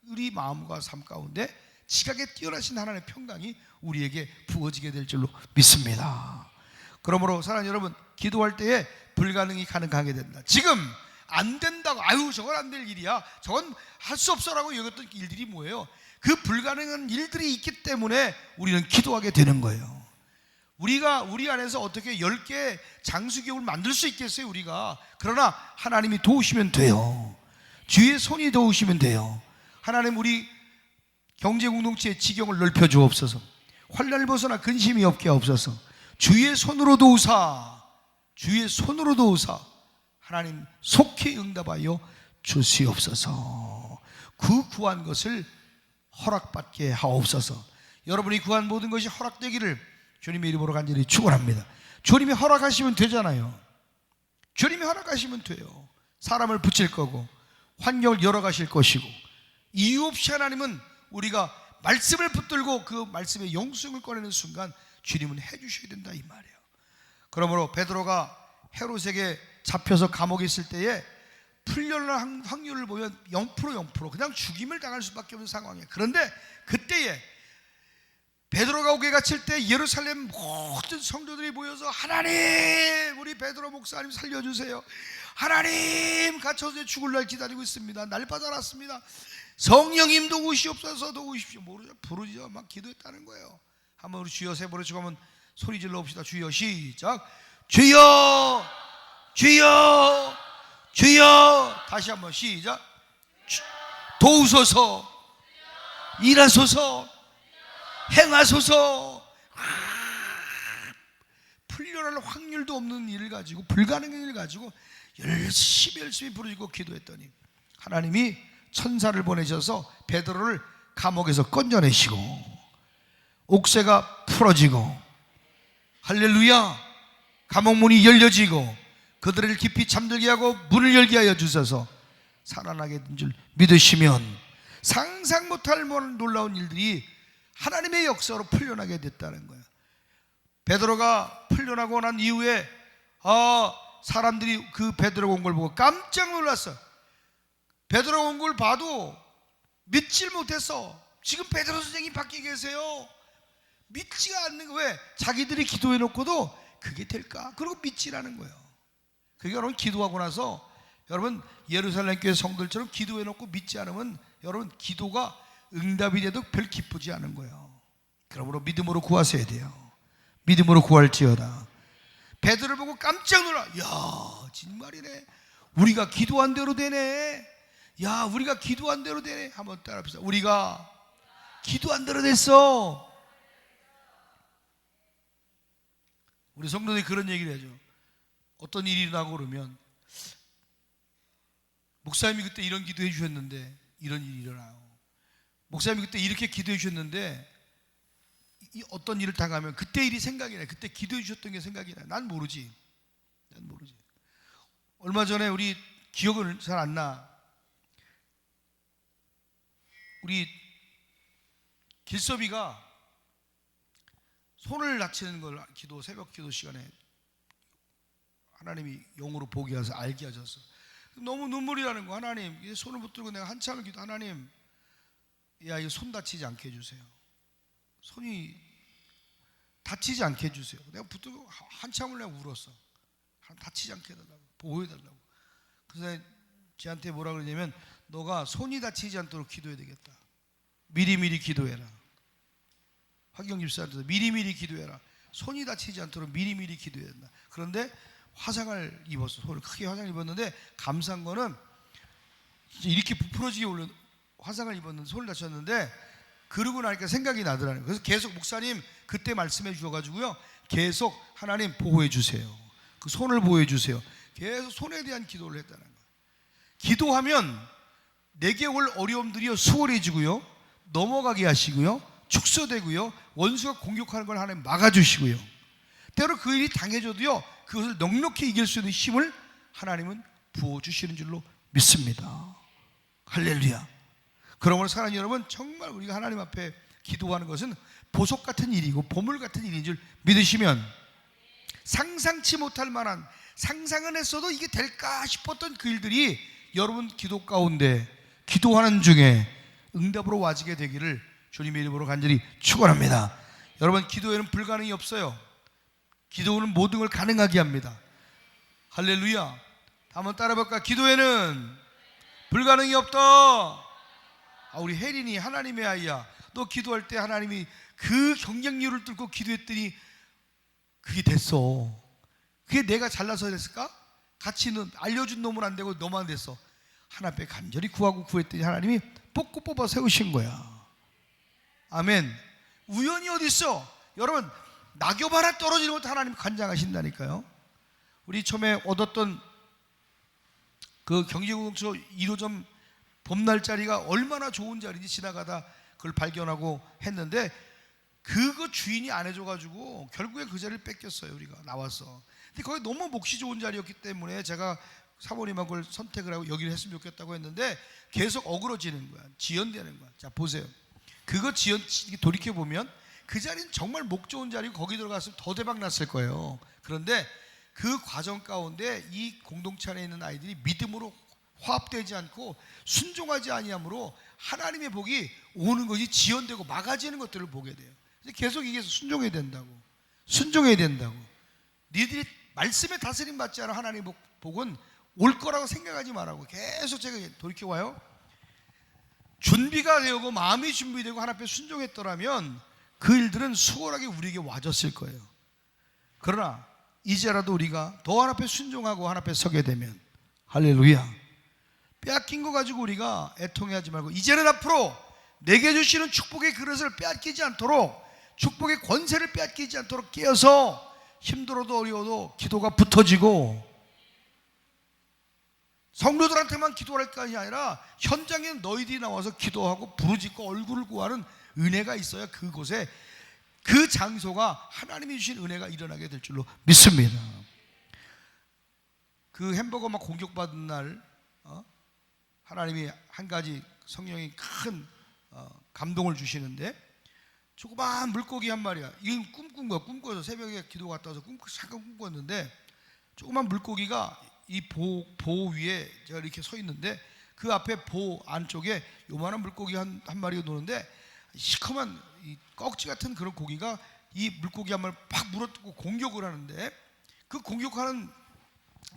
우리 마음과 삶 가운데 지각에 뛰어나신 하나님의 평강이 우리에게 부어지게 될 줄로 믿습니다. 그러므로 사랑하는 여러분, 기도할 때에 불가능이 가능하게 된다. 지금 안 된다고, 아유 저건 안 될 일이야, 저건 할 수 없어라고 여겼던 일들이 뭐예요? 그 불가능한 일들이 있기 때문에 우리는 기도하게 되는 거예요. 우리가 우리 안에서 어떻게 10개 장수기업을 만들 수 있겠어요 우리가? 그러나 하나님이 도우시면 돼요. 주의 손이 도우시면 돼요. 하나님 우리 경제공동체의 지경을 넓혀 주옵소서. 환난을 벗어나 근심이 없게 하옵소서. 주의 손으로 도우사, 주의 손으로 도우사 하나님 속히 응답하여 주시옵소서. 그 구한 것을 허락받게 하옵소서. 여러분이 구한 모든 것이 허락되기를 주님의 이름으로 간절히 축원합니다. 주님이 허락하시면 되잖아요. 주님이 허락하시면 돼요. 사람을 붙일 거고 환경을 열어가실 것이고, 이유 없이 하나님은 우리가 말씀을 붙들고 그 말씀의 영성을 꺼내는 순간 주님은 해주셔야 된다 이 말이에요. 그러므로 베드로가 헤롯에게 잡혀서 감옥에 있을 때에 풀려날 확률을 보면 0% 그냥 죽임을 당할 수밖에 없는 상황이에요. 그런데 그때에 베드로가 옥에 갇힐 때 예루살렘 모든 성도들이 모여서 하나님 우리 베드로 목사님 살려주세요, 하나님 갇혀서 죽을 날 기다리고 있습니다, 날마다 났습니다, 성령님 도우시옵소서, 도우십시오, 모르죠, 부르죠, 막 기도했다는 거예요. 한번 우리 주여 세 번에 죽으면 소리 질러 봅시다. 주여 시작. 주여 주여 주여. 다시 한번 시작. 도우소서, 일하소서, 행하소서. 풀려날 확률도 없는 일을 가지고, 불가능한 일을 가지고 열심히 부르짖고 기도했더니 하나님이 천사를 보내셔서 베드로를 감옥에서 건져내시고 옥새가 풀어지고, 할렐루야, 감옥문이 열려지고 그들을 깊이 잠들게 하고 문을 열게 하여 주셔서 살아나게 된 줄 믿으시면 상상 못할 놀라운 일들이 하나님의 역사로 풀려나게 됐다는 거예요. 베드로가 풀려나고 난 이후에 사람들이 그 베드로가 온 걸 보고 깜짝 놀랐어요. 베드로가 온 걸 봐도 믿질 못했어. 지금 베드로 선생님이 밖에 계세요. 믿지가 않는 거예요. 왜? 자기들이 기도해놓고도 그게 될까? 그러고 믿지라는 거예요. 그게 여러분 기도하고 나서 여러분 예루살렘 교회 성도들처럼 기도해놓고 믿지 않으면 여러분 기도가 응답이 돼도 별 기쁘지 않은 거예요. 그러므로 믿음으로 구하셔야 돼요. 믿음으로 구할지어다. 베드로를 보고 깜짝 놀라. 야 정말이네, 우리가 기도한 대로 되네. 야 우리가 기도한 대로 되네. 한번 따라합시다. 우리가 기도한 대로 됐어. 우리 성도들이 그런 얘기를 해줘. 어떤 일이 일어나고 그러면 목사님이 그때 이런 기도해 주셨는데 이런 일이 일어나요. 목사님이 그때 이렇게 기도해 주셨는데 어떤 일을 당하면 그때 일이 생각이 나요. 그때 기도해 주셨던 게 생각이 나요. 난 모르지. 얼마 전에 우리 기억은 잘 안 나. 우리 길섭이가 손을 다치는 걸 새벽 기도 시간에 하나님이 영으로 보게 하셔서 알게 하셔서 너무 눈물이 나는 거. 하나님, 손을 붙들고 내가 한참을 기도. 하나님, 야, 이거 손 다치지 않게 해주세요. 손이 다치지 않게 해주세요. 내가 붙들고 한참을 내가 울었어. 다치지 않게 해달라고, 보호해달라고. 그래서 쟤한테 뭐라 그러냐면, 너가 손이 다치지 않도록 기도해야 되겠다. 미리미리 기도해라. 화경 집사한테 미리미리 기도해라. 손이 다치지 않도록 미리미리 기도해야 된다. 그런데 화상을 입었어. 손을 크게 화상을 입었는데, 감사한 거는 이렇게 부풀어지게 올려 화상을 입었는데 손을 다쳤는데, 그러고 나니까 생각이 나더라고요. 그래서 계속 목사님 그때 말씀해 주셔가지고요, 계속 하나님 보호해 주세요. 그 손을 보호해 주세요. 계속 손에 대한 기도를 했다는 거예요. 기도하면 내게 올 어려움들이 수월해지고요, 넘어가게 하시고요, 축소되고요, 원수가 공격하는 걸 하나님 막아주시고요, 때로 그 일이 당해져도요, 그것을 넉넉히 이길 수 있는 힘을 하나님은 부어주시는 줄로 믿습니다. 할렐루야. 그러므로 사랑하는 여러분, 정말 우리가 하나님 앞에 기도하는 것은 보석 같은 일이고 보물 같은 일인 줄 믿으시면, 상상치 못할 만한, 상상은 했어도 이게 될까 싶었던 그 일들이 여러분 기도 가운데, 기도하는 중에 응답으로 와지게 되기를 주님의 이름으로 간절히 축원합니다. 여러분, 기도에는 불가능이 없어요. 기도는 모든 걸 가능하게 합니다. 할렐루야. 한번 따라볼까? 기도에는 불가능이 없다. 우리 혜린이 하나님의 아이야. 너 기도할 때 하나님이 그 경쟁률을 뚫고 기도했더니 그게 됐어. 그게 내가 잘나서 됐을까? 같이는 알려준 놈은 안 되고 너만 됐어. 하나님 앞에 간절히 구하고 구했더니 하나님이 뽑고 뽑아 세우신 거야. 아멘. 우연이 어디 있어? 여러분, 낙엽 하나 떨어지는 것도 하나님 관장하신다니까요. 우리 처음에 얻었던 그 경제공동체 1호점 봄날 자리가 얼마나 좋은 자리인지 지나가다 그걸 발견하고 했는데, 그거 주인이 안 해줘가지고 결국에 그 자리를 뺏겼어요. 우리가 나와서. 근데 거기 너무 몫이 좋은 자리였기 때문에 제가 사모님하고 그걸 선택을 하고 여기를 했으면 좋겠다고 했는데, 계속 어그러지는 거야. 지연되는 거야. 자, 보세요. 그거 돌이켜보면 그 자리는 정말 목 좋은 자리고 거기 들어갔으면 더 대박 났을 거예요. 그런데 그 과정 가운데 이 공동체 안에 있는 아이들이 믿음으로 화합되지 않고 순종하지 아니함으로 하나님의 복이 오는 것이 지연되고 막아지는 것들을 보게 돼요. 계속 이게 순종해야 된다고. 순종해야 된다고. 니들이 말씀에 다스림 받지 않아 하나님의 복은 올 거라고 생각하지 말라고. 계속 제가 돌이켜봐요. 준비가 되고 마음이 준비되고 하나님 앞에 순종했더라면 그 일들은 수월하게 우리에게 와졌을 거예요. 그러나 이제라도 우리가 더 하나님 앞에 순종하고 하나님 앞에 서게 되면, 할렐루야, 빼앗긴 거 가지고 우리가 애통해하지 말고, 이제는 앞으로 내게 주시는 축복의 그릇을 빼앗기지 않도록, 축복의 권세를 빼앗기지 않도록 깨어서 힘들어도 어려워도 기도가 붙어지고, 성도들한테만 기도할 것이 아니라 현장에 너희들이 나와서 기도하고 부르짖고 얼굴을 구하는 은혜가 있어야 그곳에, 그 장소가 하나님이 주신 은혜가 일어나게 될 줄로 믿습니다. 그 햄버거 막 공격받은 날, 하나님이 한 가지 성령이 큰 감동을 주시는데, 조그마한 물고기 한 마리야. 이건 꿈꾼 거야. 꿈꿔서 새벽에 기도 갔다 와서 잠깐 꿈꿨는데, 조그만 물고기가 이 보 위에 제가 이렇게 서 있는데, 그 앞에 보 안쪽에 요만한 물고기 한 마리가 노는데, 시커먼 이 꺽지 같은 그런 고기가 이 물고기 한 마리 팍 물어뜯고 공격을 하는데, 그 공격하는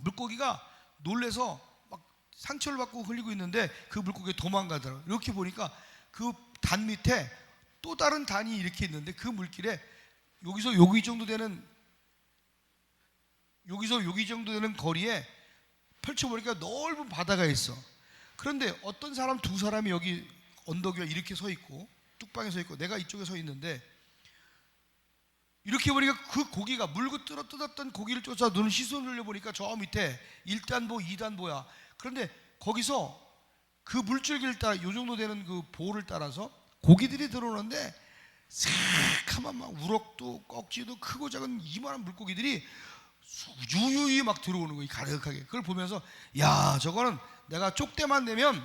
물고기가 놀래서 막 상처를 받고 흘리고 있는데 그 물고기가 도망가더라고요. 이렇게 보니까 그 단 밑에 또 다른 단이 이렇게 있는데, 그 물길에 여기서 여기 정도 되는 거리에 펼쳐보니까 넓은 바다가 있어. 그런데 어떤 사람, 두 사람이 여기 언덕 위에 이렇게 서 있고, 뚝방에 서 있고, 내가 이쪽에 서 있는데, 이렇게 보니까 그 고기가 물고 뜯었던 고기를 쫓아 눈을 시선을 돌려보니까 저 밑에 1단보, 2단보야. 그런데 거기서 그 물줄기를 따라 요 정도 되는 그 보를 따라서 고기들이 들어오는데 새카만 막 우럭도 꺽지도 크고 작은 이만한 물고기들이 유유히 막 들어오는 거예요. 가득하게. 그걸 보면서 야, 저거는 내가 쪽대만 되면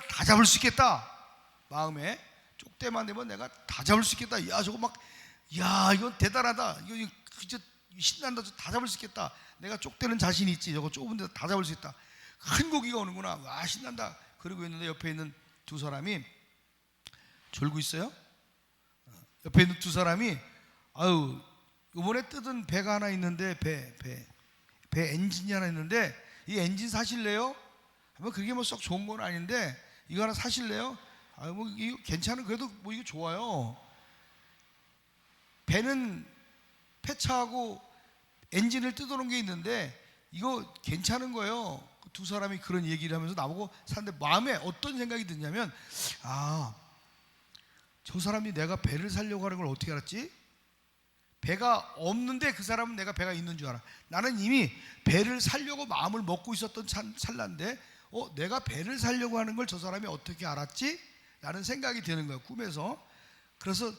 다 잡을 수 있겠다. 마음에 쪽대만 되면 내가 다 잡을 수 있겠다. 야, 저거 막 야, 이건 대단하다. 이거 진짜 신난다. 다 잡을 수 있겠다. 내가 쪽대는 자신 있지. 저거 좁은 데서 다 잡을 수 있다. 큰 고기가 오는구나. 와, 신난다. 그러고 있는데 옆에 있는 두 사람이 졸고 있어요. 옆에 있는 두 사람이 아유, 이번에 뜯은 배가 하나 있는데 배 엔진이 하나 있는데 이 엔진 사실래요? 뭐 그게 뭐 썩 좋은 건 아닌데 이거 하나 사실래요? 아, 뭐 이거 괜찮은, 그래도 뭐 이거 좋아요. 배는 폐차하고 엔진을 뜯어놓은 게 있는데 이거 괜찮은 거예요. 두 사람이 그런 얘기를 하면서 나보고 사는데 마음에 어떤 생각이 드냐면, 아, 저 사람이 내가 배를 살려고 하는 걸 어떻게 알았지? 배가 없는데 그 사람은 내가 배가 있는 줄 알아. 나는 이미 배를 살려고 마음을 먹고 있었던 찰나인데 내가 배를 살려고 하는 걸 저 사람이 어떻게 알았지? 라는 생각이 드는 거야, 꿈에서. 그래서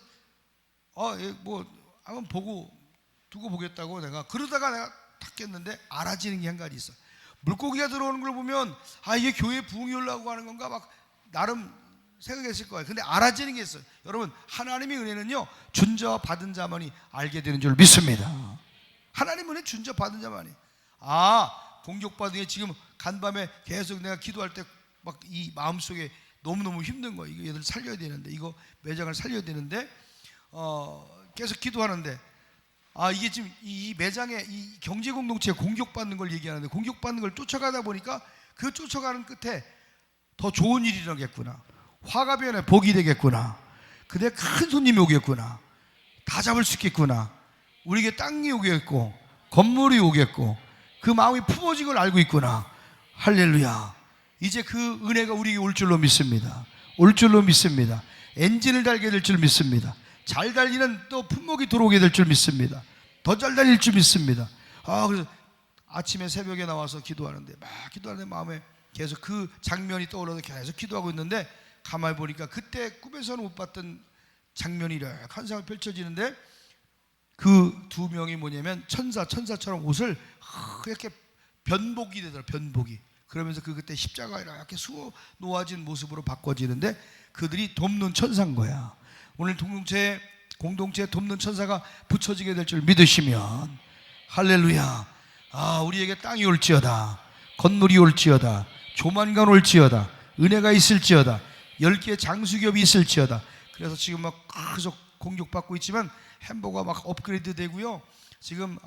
뭐 한번 두고 보겠다고 그러다가 내가 탁 깼는데 알아지는 게 한 가지 있어. 물고기가 들어오는 걸 보면 이게 교회 부흥이 올라오고 하는 건가 막 나름 생각했을 거예요. 근데 알아지는 게 있어요. 여러분, 하나님의 은혜는요, 준 자 받은 자만이 알게 되는 줄 믿습니다. 하나님 은혜 준 자 받은 자만이. 공격받은 게 지금 간밤에 계속 내가 기도할 때 막 이 마음속에 너무너무 힘든 거예요. 이거 얘들 살려야 되는데, 이거 매장을 살려야 되는데 계속 기도하는데 이게 지금 이 매장에 이 경제 공동체에 공격받는 걸 얘기하는데, 공격받는 걸 쫓아가다 보니까 그 쫓아가는 끝에 더 좋은 일이 일어나겠구나, 화가 변해 복이 되겠구나, 그대 큰 손님이 오겠구나, 다 잡을 수 있겠구나, 우리에게 땅이 오겠고 건물이 오겠고 그 마음이 품어진 걸 알고 있구나. 할렐루야. 이제 그 은혜가 우리에게 올 줄로 믿습니다. 올 줄로 믿습니다. 엔진을 달게 될 줄 믿습니다. 잘 달리는 또 품목이 들어오게 될 줄 믿습니다. 더 잘 달릴 줄 믿습니다. 그래서 아침에 새벽에 나와서 기도하는데 마음에 계속 그 장면이 떠올라서 계속 기도하고 있는데, 가만히 보니까 그때 꿈에서는 못 봤던 장면이 이렇게 환상을 펼쳐지는데, 그 두 명이 뭐냐면 천사처럼 옷을 이렇게 변복이 되더라. 변복이. 그러면서 그때 십자가가 이렇게 수어 놓아진 모습으로 바꿔지는데, 그들이 돕는 천사인 거야. 오늘 공동체에 돕는 천사가 붙여지게 될 줄 믿으시면, 할렐루야. 우리에게 땅이 올지어다, 건물이 올지어다, 조만간 올지어다, 은혜가 있을지어다, 10개의 장수기업이 있을지어다. 그래서 지금 막 계속 공격받고 있지만 햄버거가 막 업그레이드 되고요. 지금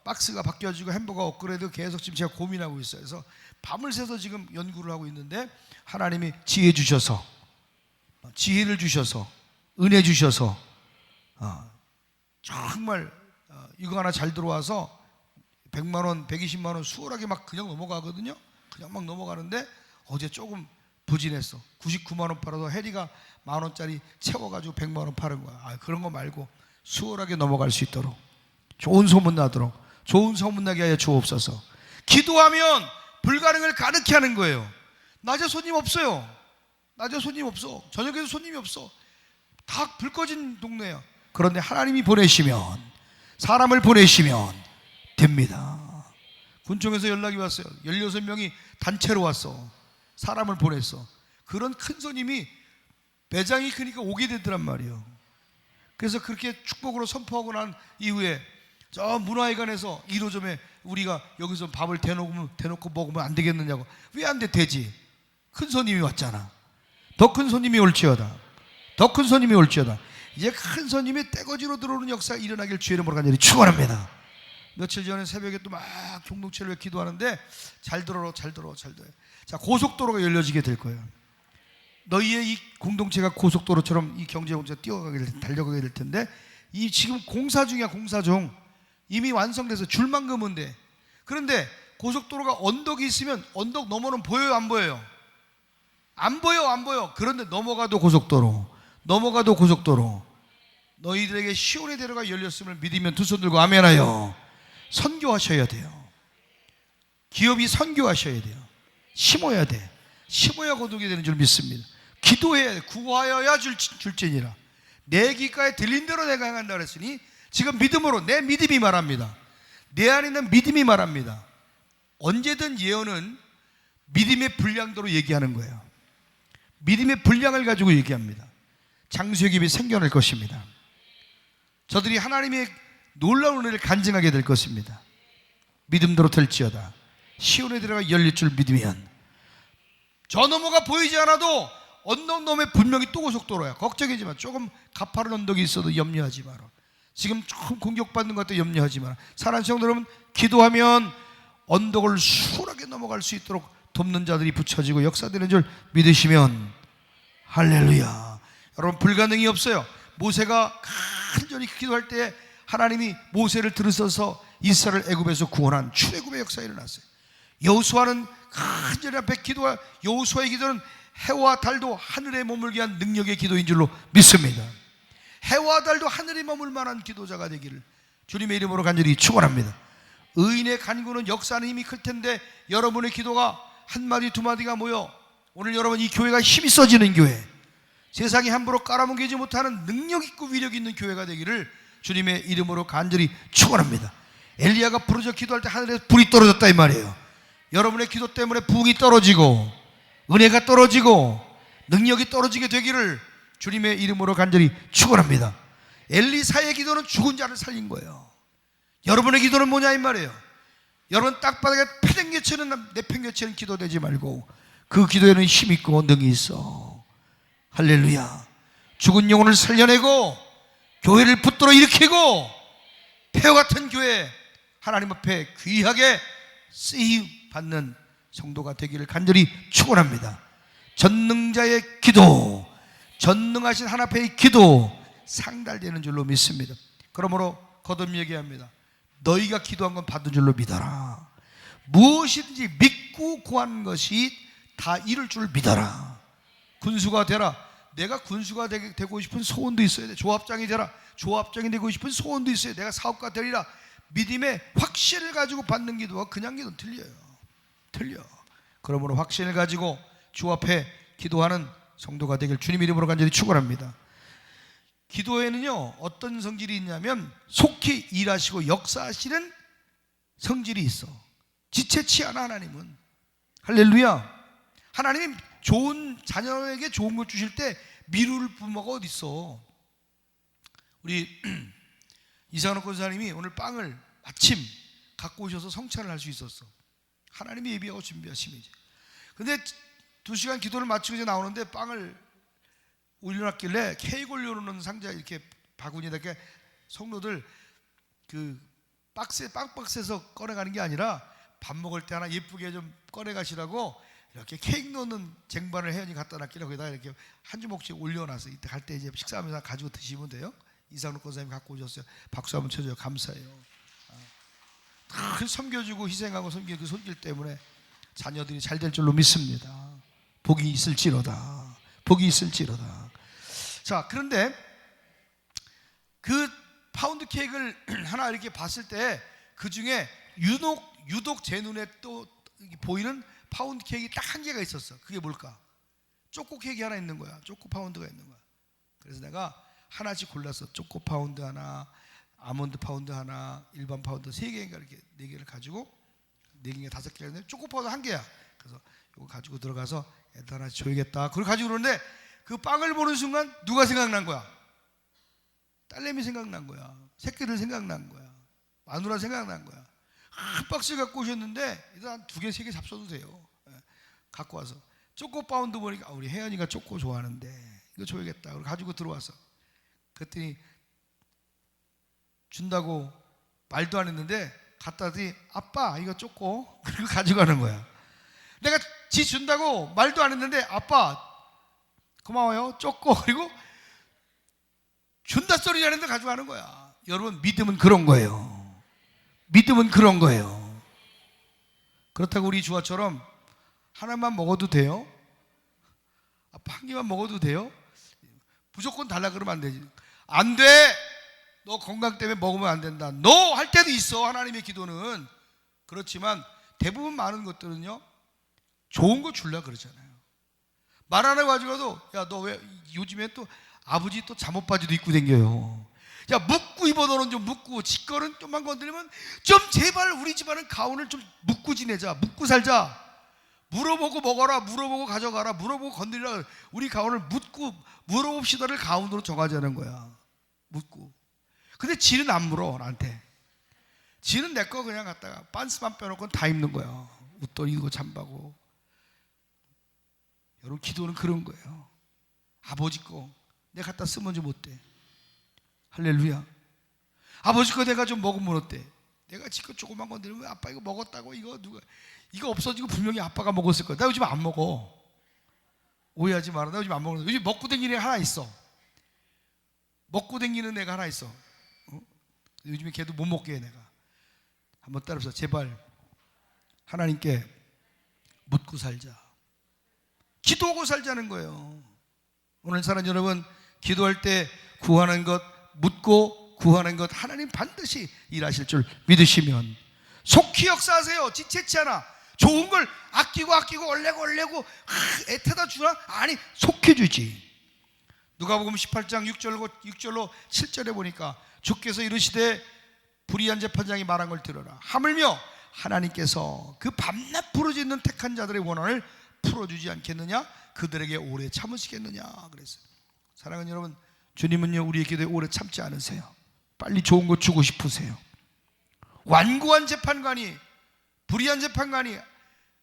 박스가 바뀌어지고 햄버거 업그레이드 계속 지금 제가 고민하고 있어요. 그래서 밤을 새서 지금 연구를 하고 있는데, 하나님이 지혜를 주셔서 은혜 주셔서 정말 이거 하나 잘 들어와서 100만 원, 120만 원 수월하게 막 그냥 넘어가거든요. 그냥 막 넘어가는데 어제 조금 부진했어. 99만 원 팔아서 해리가 10,000원짜리 채워가지고 100만 원 파는 거야. 그런 거 말고 수월하게 넘어갈 수 있도록, 좋은 소문 나도록, 좋은 소문 나게 하여 주옵소서. 기도하면 불가능을 가능케 하는 거예요. 낮에 손님 없어요. 낮에 손님 없어. 저녁에도 손님이 없어. 다 불 꺼진 동네야. 그런데 하나님이 보내시면, 사람을 보내시면 됩니다. 군청에서 연락이 왔어요. 16명이 단체로 왔어. 사람을 보냈어. 그런 큰 손님이 매장이 크니까 오게 되더란 말이에요. 그래서 그렇게 축복으로 선포하고 난 이후에 저 문화회관에서 1호점에 우리가 여기서 밥을 대놓고 먹으면 안 되겠느냐고. 왜 안 돼? 되지. 큰 손님이 왔잖아. 더 큰 손님이 올지어다. 더 큰 손님이 올지어다. 이제 큰 손님이 떼거지로 들어오는 역사가 일어나길 주의 이름으로 간절히 축원합니다. 며칠 전에 새벽에 또 막 공동체를 위해 기도하는데, 잘 들어. 자, 고속도로가 열려지게 될 거예요. 너희의 이 공동체가 고속도로처럼 이 경제공동체가 달려가게 될 텐데, 이 지금 공사 중이야. 공사 중. 이미 완성돼서 줄만 그으면 돼. 그런데 고속도로가 언덕이 있으면 언덕 너머는 보여요, 안 보여요? 안 보여. 그런데 넘어가도 고속도로. 너희들에게 시온의 대로가 열렸음을 믿으면 두 손 들고 아멘하여 선교하셔야 돼요. 기업이 선교하셔야 돼요. 심어야 돼. 심어야 거두게 되는 줄 믿습니다. 기도해야 돼. 구하여야 줄지니라. 내 귓가에 들린 대로 내가 행한다 그랬으니 지금 믿음으로, 내 믿음이 말합니다. 내 안에 있는 믿음이 말합니다. 언제든 예언은 믿음의 분량대로 얘기하는 거예요. 믿음의 분량을 가지고 얘기합니다. 장수의 기업이 생겨날 것입니다. 저들이 하나님의 놀라운 은혜를 간증하게 될 것입니다. 믿음대로 될지어다. 시온에 들어가 열릴 줄 믿으면 저 너머가 보이지 않아도 언덕 너머에 분명히 또 고속도로야. 걱정하지 마. 조금 가파른 언덕이 있어도 염려하지 마라. 지금 조금 공격받는 것도 염려하지 마라. 사랑하는 성도 여러분, 기도하면 언덕을 수월하게 넘어갈 수 있도록 돕는 자들이 붙여지고 역사되는 줄 믿으시면 할렐루야. 여러분, 불가능이 없어요. 모세가 간절히 기도할 때 하나님이 모세를 들으셔서 이스라엘 애굽에서 구원한 출애굽의 역사가 일어났어요. 여호수아는 간절히 앞에 기도와 여호수아의 기도는 해와 달도 하늘에 머물게 한 능력의 기도인 줄로 믿습니다. 해와 달도 하늘에 머물 만한 기도자가 되기를 주님의 이름으로 간절히 축원합니다. 의인의 간구는 역사하는 힘이 클 텐데 여러분의 기도가 한마디 두마디가 모여 오늘 여러분 이 교회가 힘이 써지는 교회, 세상이 함부로 깔아뭉개지 못하는 능력 있고 위력 있는 교회가 되기를 주님의 이름으로 간절히 축원합니다. 엘리야가 부르짖어 기도할 때 하늘에서 불이 떨어졌다 이 말이에요. 여러분의 기도 때문에 부흥이 떨어지고 은혜가 떨어지고 능력이 떨어지게 되기를 주님의 이름으로 간절히 축원합니다. 엘리사의 기도는 죽은 자를 살린 거예요. 여러분의 기도는 뭐냐 이 말이에요. 여러분 땅바닥에 패댕겨치는 내팽겨치는 기도 되지 말고 그 기도에는 힘 있고 능이 있어. 할렐루야. 죽은 영혼을 살려내고 교회를 붙들어 일으키고 폐허 같은 교회 하나님 앞에 귀하게 쓰임 받는 성도가 되기를 간절히 축원합니다. 전능자의 기도, 전능하신 하나님의 기도 상달되는 줄로 믿습니다. 그러므로 거듭 얘기합니다. 너희가 기도한 건 받은 줄로 믿어라. 무엇이든지 믿고 구하는 것이 다 이룰 줄 믿어라. 군수가 되라. 내가 군수가 되고 싶은 소원도 있어야 돼. 조합장이 되라. 조합장이 되고 싶은 소원도 있어야 돼. 내가 사업가 되리라. 믿음의 확신을 가지고 받는 기도와 그냥 기도는 틀려. 그러므로 확신을 가지고 주 앞에 기도하는 성도가 되길 주님 이름으로 간절히 축원합니다. 기도에는요 어떤 성질이 있냐면 속히 일하시고 역사하시는 성질이 있어. 지체치 않아. 하나님은 할렐루야. 하나님이 좋은 자녀에게 좋은 걸 주실 때 미룰 부모가 어디 있어. 우리 이상한 권사님이 오늘 빵을 마침 갖고 오셔서 성찬을 할 수 있었어. 하나님이 예비하고 준비하심이지. 근데 2시간 기도를 마치고 이제 나오는데 빵을 올려놨길래 케이크 올려놓는 상자 이렇게 바구니에다 이렇게 성도들 그 빵 박스에서 꺼내가는 게 아니라 밥 먹을 때 하나 예쁘게 좀 꺼내가시라고 이렇게 케이크 넣는 쟁반을 혜연이 갖다 놨길래 거기다 이렇게 한 주먹씩 올려놔서 이때 갈 때 이제 식사하면서 가지고 드시면 돼요. 이상록 권사님이 갖고 오셨어요. 박수 한번 쳐줘요. 감사해요. 다 섬겨주고 희생하고 섬기는 그 손길 때문에 자녀들이 잘 될 줄로 믿습니다. 복이 있을지로다. 복이 있을지로다. 자, 그런데 그 파운드 케이크를 하나 이렇게 봤을 때 그 중에 유독 제 눈에 또 보이는 파운드 케이크 딱 한 개가 있었어. 그게 뭘까? 초코 케이크 하나 있는 거야. 초코 파운드가 있는 거야. 그래서 내가 하나씩 골랐어. 초코 파운드 하나, 아몬드 파운드 하나, 일반 파운드 3개인가 이렇게 4개를 가지고 4개인가 5개가 있는데 초코 파운드 1개야. 그래서 이거 가지고 들어가서 애들 하나 줘야겠다. 그걸 가지고 그러는데 그 빵을 보는 순간 누가 생각난 거야? 딸내미 생각난 거야. 새끼들 생각난 거야. 마누라 생각난 거야. 한 박스 갖고 오셨는데 일단 한 2개, 3개 잡숴도 돼요. 갖고 와서 초코 파운드 보니까 우리 혜연이가 초코 좋아하는데 이거 줘야겠다. 그걸 가지고 들어와서 그랬더니 준다고 말도 안 했는데 갖다 더니 아빠 이거 초코 그리고 가져가는 거야. 내가 지 준다고 말도 안 했는데 아빠 고마워요 초코 그리고 준다 소리 하는데 가져가는 거야. 여러분 믿음은 그런 거예요. 믿음은 그런 거예요. 그렇다고 우리 주아처럼 하나만 먹어도 돼요? 아빠 한 개만 먹어도 돼요? 무조건 달라 그러면 안 되지. 안 돼. 너 건강 때문에 먹으면 안 된다. 너 할 때도 있어. 하나님의 기도는. 그렇지만 대부분 많은 것들은요 좋은 거 줄라 그러잖아요. 말 안 해가지고도 야 너 왜 요즘에 또 아버지 또 잠옷 바지도 입고 댕겨요. 야 묻고 입어 너는 좀 묻고 직거는 좀만 건드리면 좀 제발 우리 집안은 가훈을 좀 묻고 지내자. 묻고 살자. 물어보고 먹어라. 물어보고 가져가라. 물어보고 건드리라. 우리 가훈을 묻고 물어봅시다를 가훈으로 정하자는 거야. 묻고. 근데 지는 안 물어 나한테. 지는 내 거 그냥 갖다가 빤스만 빼놓고 다 입는 거야. 웃돌이 이거 잠바고. 여러분 기도는 그런 거예요. 아버지 거 내가 갖다 쓰면 좀 어때? 할렐루야. 아버지 거 내가 좀 먹으면 어때? 내가 지금 조그만 건데 왜 아빠 이거 먹었다고 이거 누가 이거 없어지고 분명히 아빠가 먹었을 거야. 나 요즘 안 먹어. 오해하지 마라. 나 요즘 안 먹는. 요즘 먹고 댕기는 애 하나 있어. 먹고 댕기는 애가 하나 있어. 요즘에 걔도 못 먹게 해 내가. 한번 따라서 제발 하나님께 묻고 살자. 기도하고 살자는 거예요. 오늘 사랑 여러분 기도할 때 구하는 것 묻고 구하는 것 하나님 반드시 일하실 줄 믿으시면 속히 역사하세요. 지체치 않아. 좋은 걸 아끼고 얼레고 애태다 주나? 아니 속히 주지. 누가복음 18장 6절로 7절에 보니까 주께서 이르시되 불의한 재판장이 말한 걸 들어라. 하물며 하나님께서 그 밤낮 부르짖는 택한 자들의 원한을 풀어주지 않겠느냐? 그들에게 오래 참으시겠느냐? 그랬어요. 사랑하는 여러분, 주님은요 우리의 기도에 오래 참지 않으세요. 빨리 좋은 거 주고 싶으세요. 완고한 재판관이, 불의한 재판관이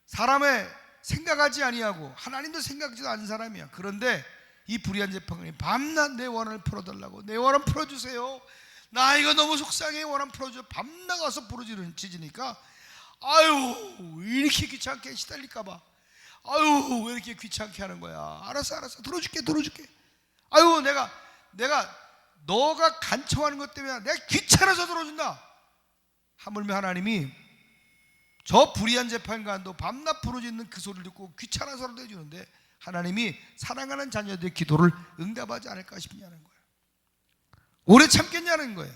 사람의 생각하지 아니하고 하나님도 생각지도 않은 사람이야. 그런데 이 불의한 재판관이 밤낮 내 원한을 풀어달라고, 내 원한 풀어주세요. 나 이거 너무 속상해. 원한 풀어줘. 밤낮 와서 부르짖으니까 아유 이렇게 귀찮게 시달릴까봐 아유 왜 이렇게 귀찮게 하는 거야. 알았어 들어줄게. 아유 내가 너가 간청하는 것 때문에 내가 귀찮아서 들어준다. 하물며 하나님이 저 불의한 재판관도 밤낮 부르짖는 그 소리를 듣고 귀찮아서라도 해주는데 하나님이 사랑하는 자녀들의 기도를 응답하지 않을까 싶냐는 거예요. 오래 참겠냐는 거예요.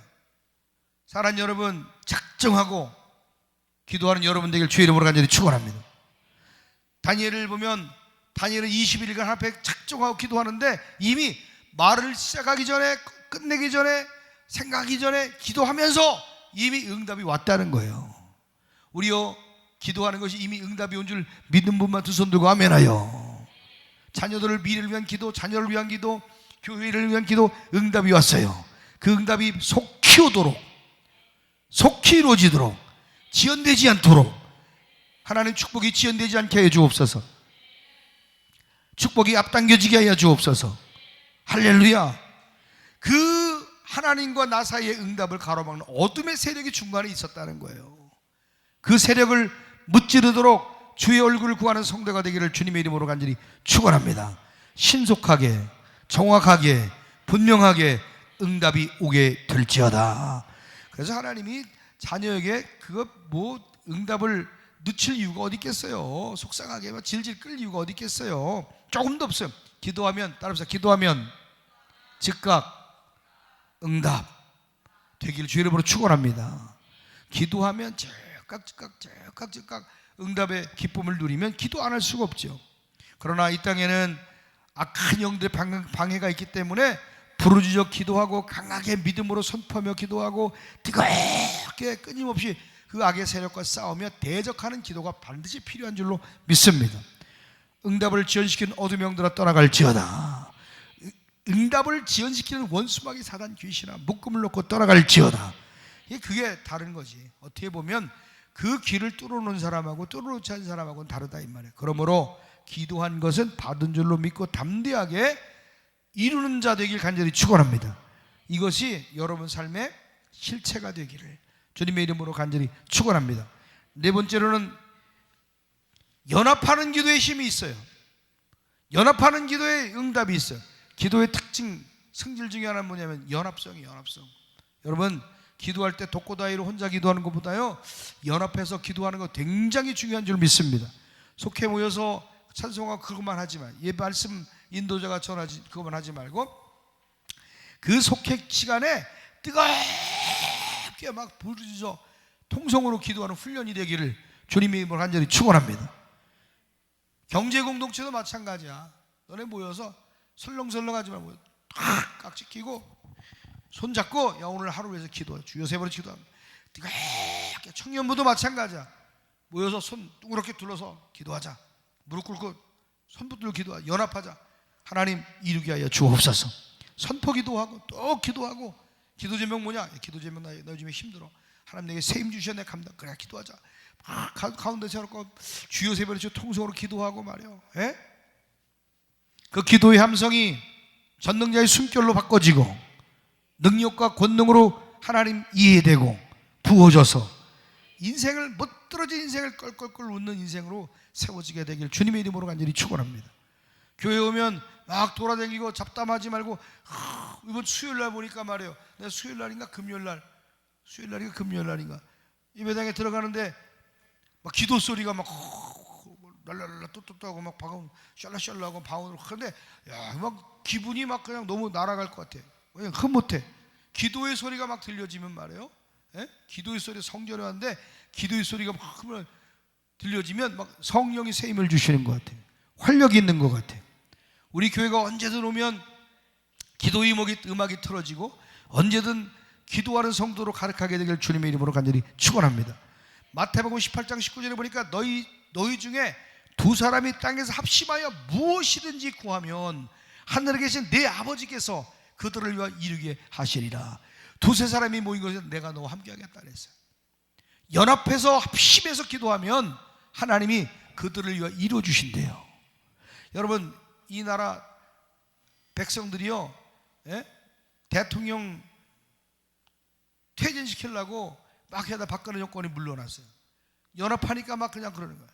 사랑하는 여러분, 작정하고 기도하는 여러분 되길 주의 이름으로 간절히 축원합니다. 다니엘을 보면 다니엘은 21일간 앞에 작정하고 기도하는데 이미 말을 시작하기 전에 끝내기 전에 생각하기 전에 기도하면서 이미 응답이 왔다는 거예요. 우리요 기도하는 것이 이미 응답이 온 줄 믿는 분만 두 손 들고 아멘하여. 자녀들을 미래를 위한 기도, 자녀를 위한 기도, 교회를 위한 기도 응답이 왔어요. 그 응답이 속히 오도록, 속히 이루어지도록, 지연되지 않도록 하나님 축복이 지연되지 않게 하여 주옵소서. 축복이 앞당겨지게 하여 주옵소서. 할렐루야. 그 하나님과 나 사이의 응답을 가로막는 어둠의 세력이 중간에 있었다는 거예요. 그 세력을 무찌르도록 주의 얼굴을 구하는 성도가 되기를 주님의 이름으로 간절히 축원합니다. 신속하게, 정확하게, 분명하게 응답이 오게 될지어다. 그래서 하나님이 자녀에게 그거 응답을 늦출 이유가 어디 있겠어요. 속상하게 막 질질 끌 이유가 어디 있겠어요. 조금도 없어요. 기도하면, 따라합시다. 기도하면 즉각 응답 되기를 주의 이름으로 축원합니다. 기도하면 즉각 응답의 기쁨을 누리면 기도 안 할 수가 없죠. 그러나 이 땅에는 악한 영들의 방해가 있기 때문에 부르짖어 기도하고 강하게 믿음으로 선포하며 기도하고 뜨겁게 끊임없이 그 악의 세력과 싸우며 대적하는 기도가 반드시 필요한 줄로 믿습니다. 응답을 지연시키는 어둠의 영들아 떠나갈지어다. 응답을 지연시키는 원수마귀 사단 귀신아 묶음을 놓고 떠나갈지어다. 그게 다른 거지. 어떻게 보면 그 길을 뚫어놓은 사람하고 뚫어놓지 않은 사람하고는 다르다 이 말이에요. 그러므로 기도한 것은 받은 줄로 믿고 담대하게 이루는 자 되길 간절히 축원합니다. 이것이 여러분 삶의 실체가 되기를 주님의 이름으로 간절히 축원합니다. 네 번째로는 연합하는 기도의 힘이 있어요. 연합하는 기도의 응답이 있어요. 기도의 특징, 성질 중에 하나는 뭐냐면 연합성이에요. 연합성. 여러분 기도할 때 독고다이로 혼자 기도하는 것보다요 연합해서 기도하는 거 굉장히 중요한 줄 믿습니다. 속해 모여서 찬송하고 그것만 하지 마. 예 말씀 인도자가 전하지 그것만 하지 말고 그 속해 시간에 뜨겁게 막 부르짖어 통성으로 기도하는 훈련이 되기를 주님의 이름으로 간절히 축원합니다. 경제 공동체도 마찬가지야. 너네 모여서 설렁설렁하지 말고 탁 깍지 끼고 손 잡고, 야 오늘 하루 위해서 기도해. 주여 세 번을 기도합니다. 청년부도 마찬가지야. 모여서 손 둥그렇게 둘러서 기도하자. 무릎 꿇고 손 붙들고 기도하자. 연합하자. 하나님 이루게 하여 주옵소서. 선포 기도하고 또 기도하고. 기도 제목 뭐냐? 기도 제목 나 요즘에 힘들어. 하나님 내게 새 힘 주셔. 내 감당. 그래 기도하자. 막 가운데 세워놓고 주여 세 번을 통성으로 기도하고 말이요. 예? 그 기도의 함성이 전능자의 숨결로 바꿔지고 능력과 권능으로 하나님 이해되고 부어져서 인생을 멋들어진 인생을 껄껄껄 웃는 인생으로 세워지게 되길 주님의 이름으로 간절히 축원합니다. 교회 오면 막 돌아다니고 잡담하지 말고 이번 수요일날 보니까 말이에요. 내가 수요일날인가 금요일날, 수요일날인가 금요일날인가 이 매장에 들어가는데 막 기도 소리가 막 랄랄랄라 또또또하고 막 방언 샬라샬라하고 방언으로 하는데 야 막 기분이 막 그냥 너무 날아갈 것 같아. 그냥 흐뭇해. 기도의 소리가 막 들려지면 말이에요. 예? 기도의 소리 성전에 왔는데 기도의 소리가 막 들려지면 막 성령이 새 힘을 주시는 것 같아요. 활력이 있는 것 같아요. 우리 교회가 언제든 오면 기도의 음악이 틀어지고 언제든 기도하는 성도로 가득하게 되길 주님의 이름으로 간절히 축원합니다. 마태복음 18장 19절에 보니까 너희 중에 두 사람이 땅에서 합심하여 무엇이든지 구하면 하늘에 계신 내 아버지께서 그들을 위하여 이루게 하시리라. 두세 사람이 모인 것에 내가 너와 함께 하겠다 그랬어요. 연합해서 합심해서 기도하면 하나님이 그들을 위하여 이루어 주신대요. 여러분 이 나라 백성들이요, 예? 대통령 퇴진시키려고 막 하다 박근혜 정권이 물러났어요. 연합하니까 막 그냥 그러는 거예요.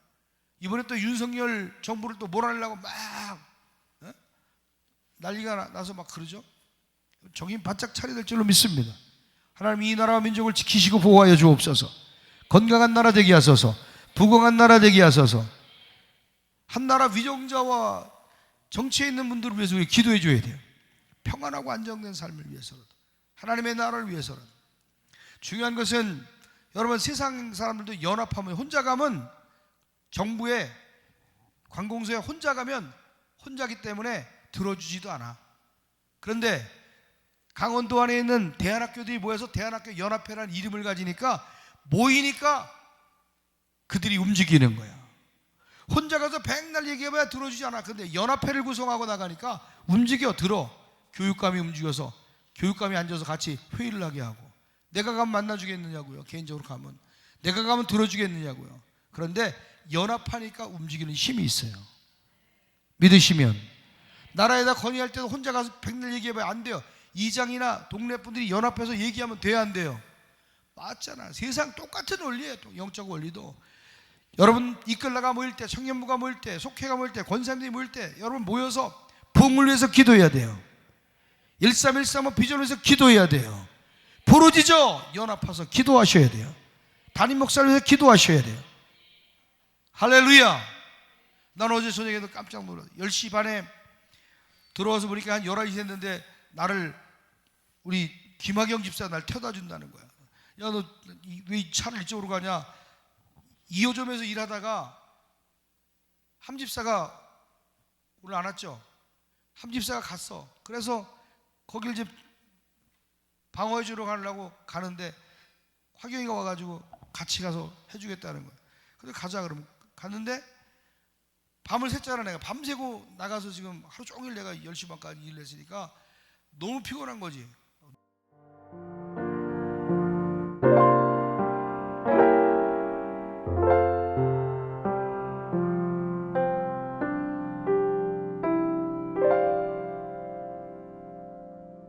이번에 또 윤석열 정부를 또 몰아내려고 막 난리가 나서 막 그러죠. 정신 바짝 차려야 될 줄로 믿습니다. 하나님 이 나라와 민족을 지키시고 보호하여 주옵소서. 건강한 나라 되게 하소서. 부강한 나라 되게 하소서. 한 나라 위정자와 정치에 있는 분들을 위해서 우리 기도해 줘야 돼요. 평안하고 안정된 삶을 위해서라도, 하나님의 나라를 위해서라도. 중요한 것은 여러분 세상 사람들도 연합하면, 혼자 가면 정부에 관공서에 혼자 가면 혼자기 때문에 들어주지도 않아. 그런데 강원도 안에 있는 대안학교들이 모여서 대안학교 연합회라는 이름을 가지니까 모이니까 그들이 움직이는 거야. 혼자 가서 백날 얘기해봐야 들어주지 않아. 근데 연합회를 구성하고 나가니까 움직여. 들어. 교육감이 움직여서 교육감이 앉아서 같이 회의를 하게 하고, 내가 가면 만나주겠느냐고요. 개인적으로 가면 내가 가면 들어주겠느냐고요. 그런데 연합하니까 움직이는 힘이 있어요. 믿으시면. 나라에다 건의할 때도 혼자 가서 백날 얘기해봐야 안 돼요. 이장이나 동네 분들이 연합해서 얘기하면 돼야 안 돼요. 맞잖아. 세상 똑같은 원리예요. 영적 원리도. 여러분 이끌라가 모일 때, 청년부가 모일 때, 속회가 모일 때, 권사님들이 모일 때 여러분 모여서 부흥을 위해서 기도해야 돼요. 1313 비전을 위해서 기도해야 돼요. 부르짖어 연합해서 기도하셔야 돼요. 담임 목사를 위해서 기도하셔야 돼요. 할렐루야. 난 어제 저녁에도 깜짝 놀랐어요. 10시 반에 들어와서 보니까 한 11시 됐는데 나를 우리 김학영 집사가 날 태워다 준다는 거야. 야, 너 왜 차를 이쪽으로 가냐? 2호점에서 일하다가 함 집사가 오늘 안 왔죠? 함 집사가 갔어. 그래서 거길 이제 방어해 주러 가려고 가는데 화경이가 와가지고 같이 가서 해주겠다는 거야. 그래서 가자 그러면 갔는데 밤을 샜잖아. 내가 밤새고 나가서 지금 하루 종일 내가 10시 반까지 일을 했으니까 너무 피곤한 거지.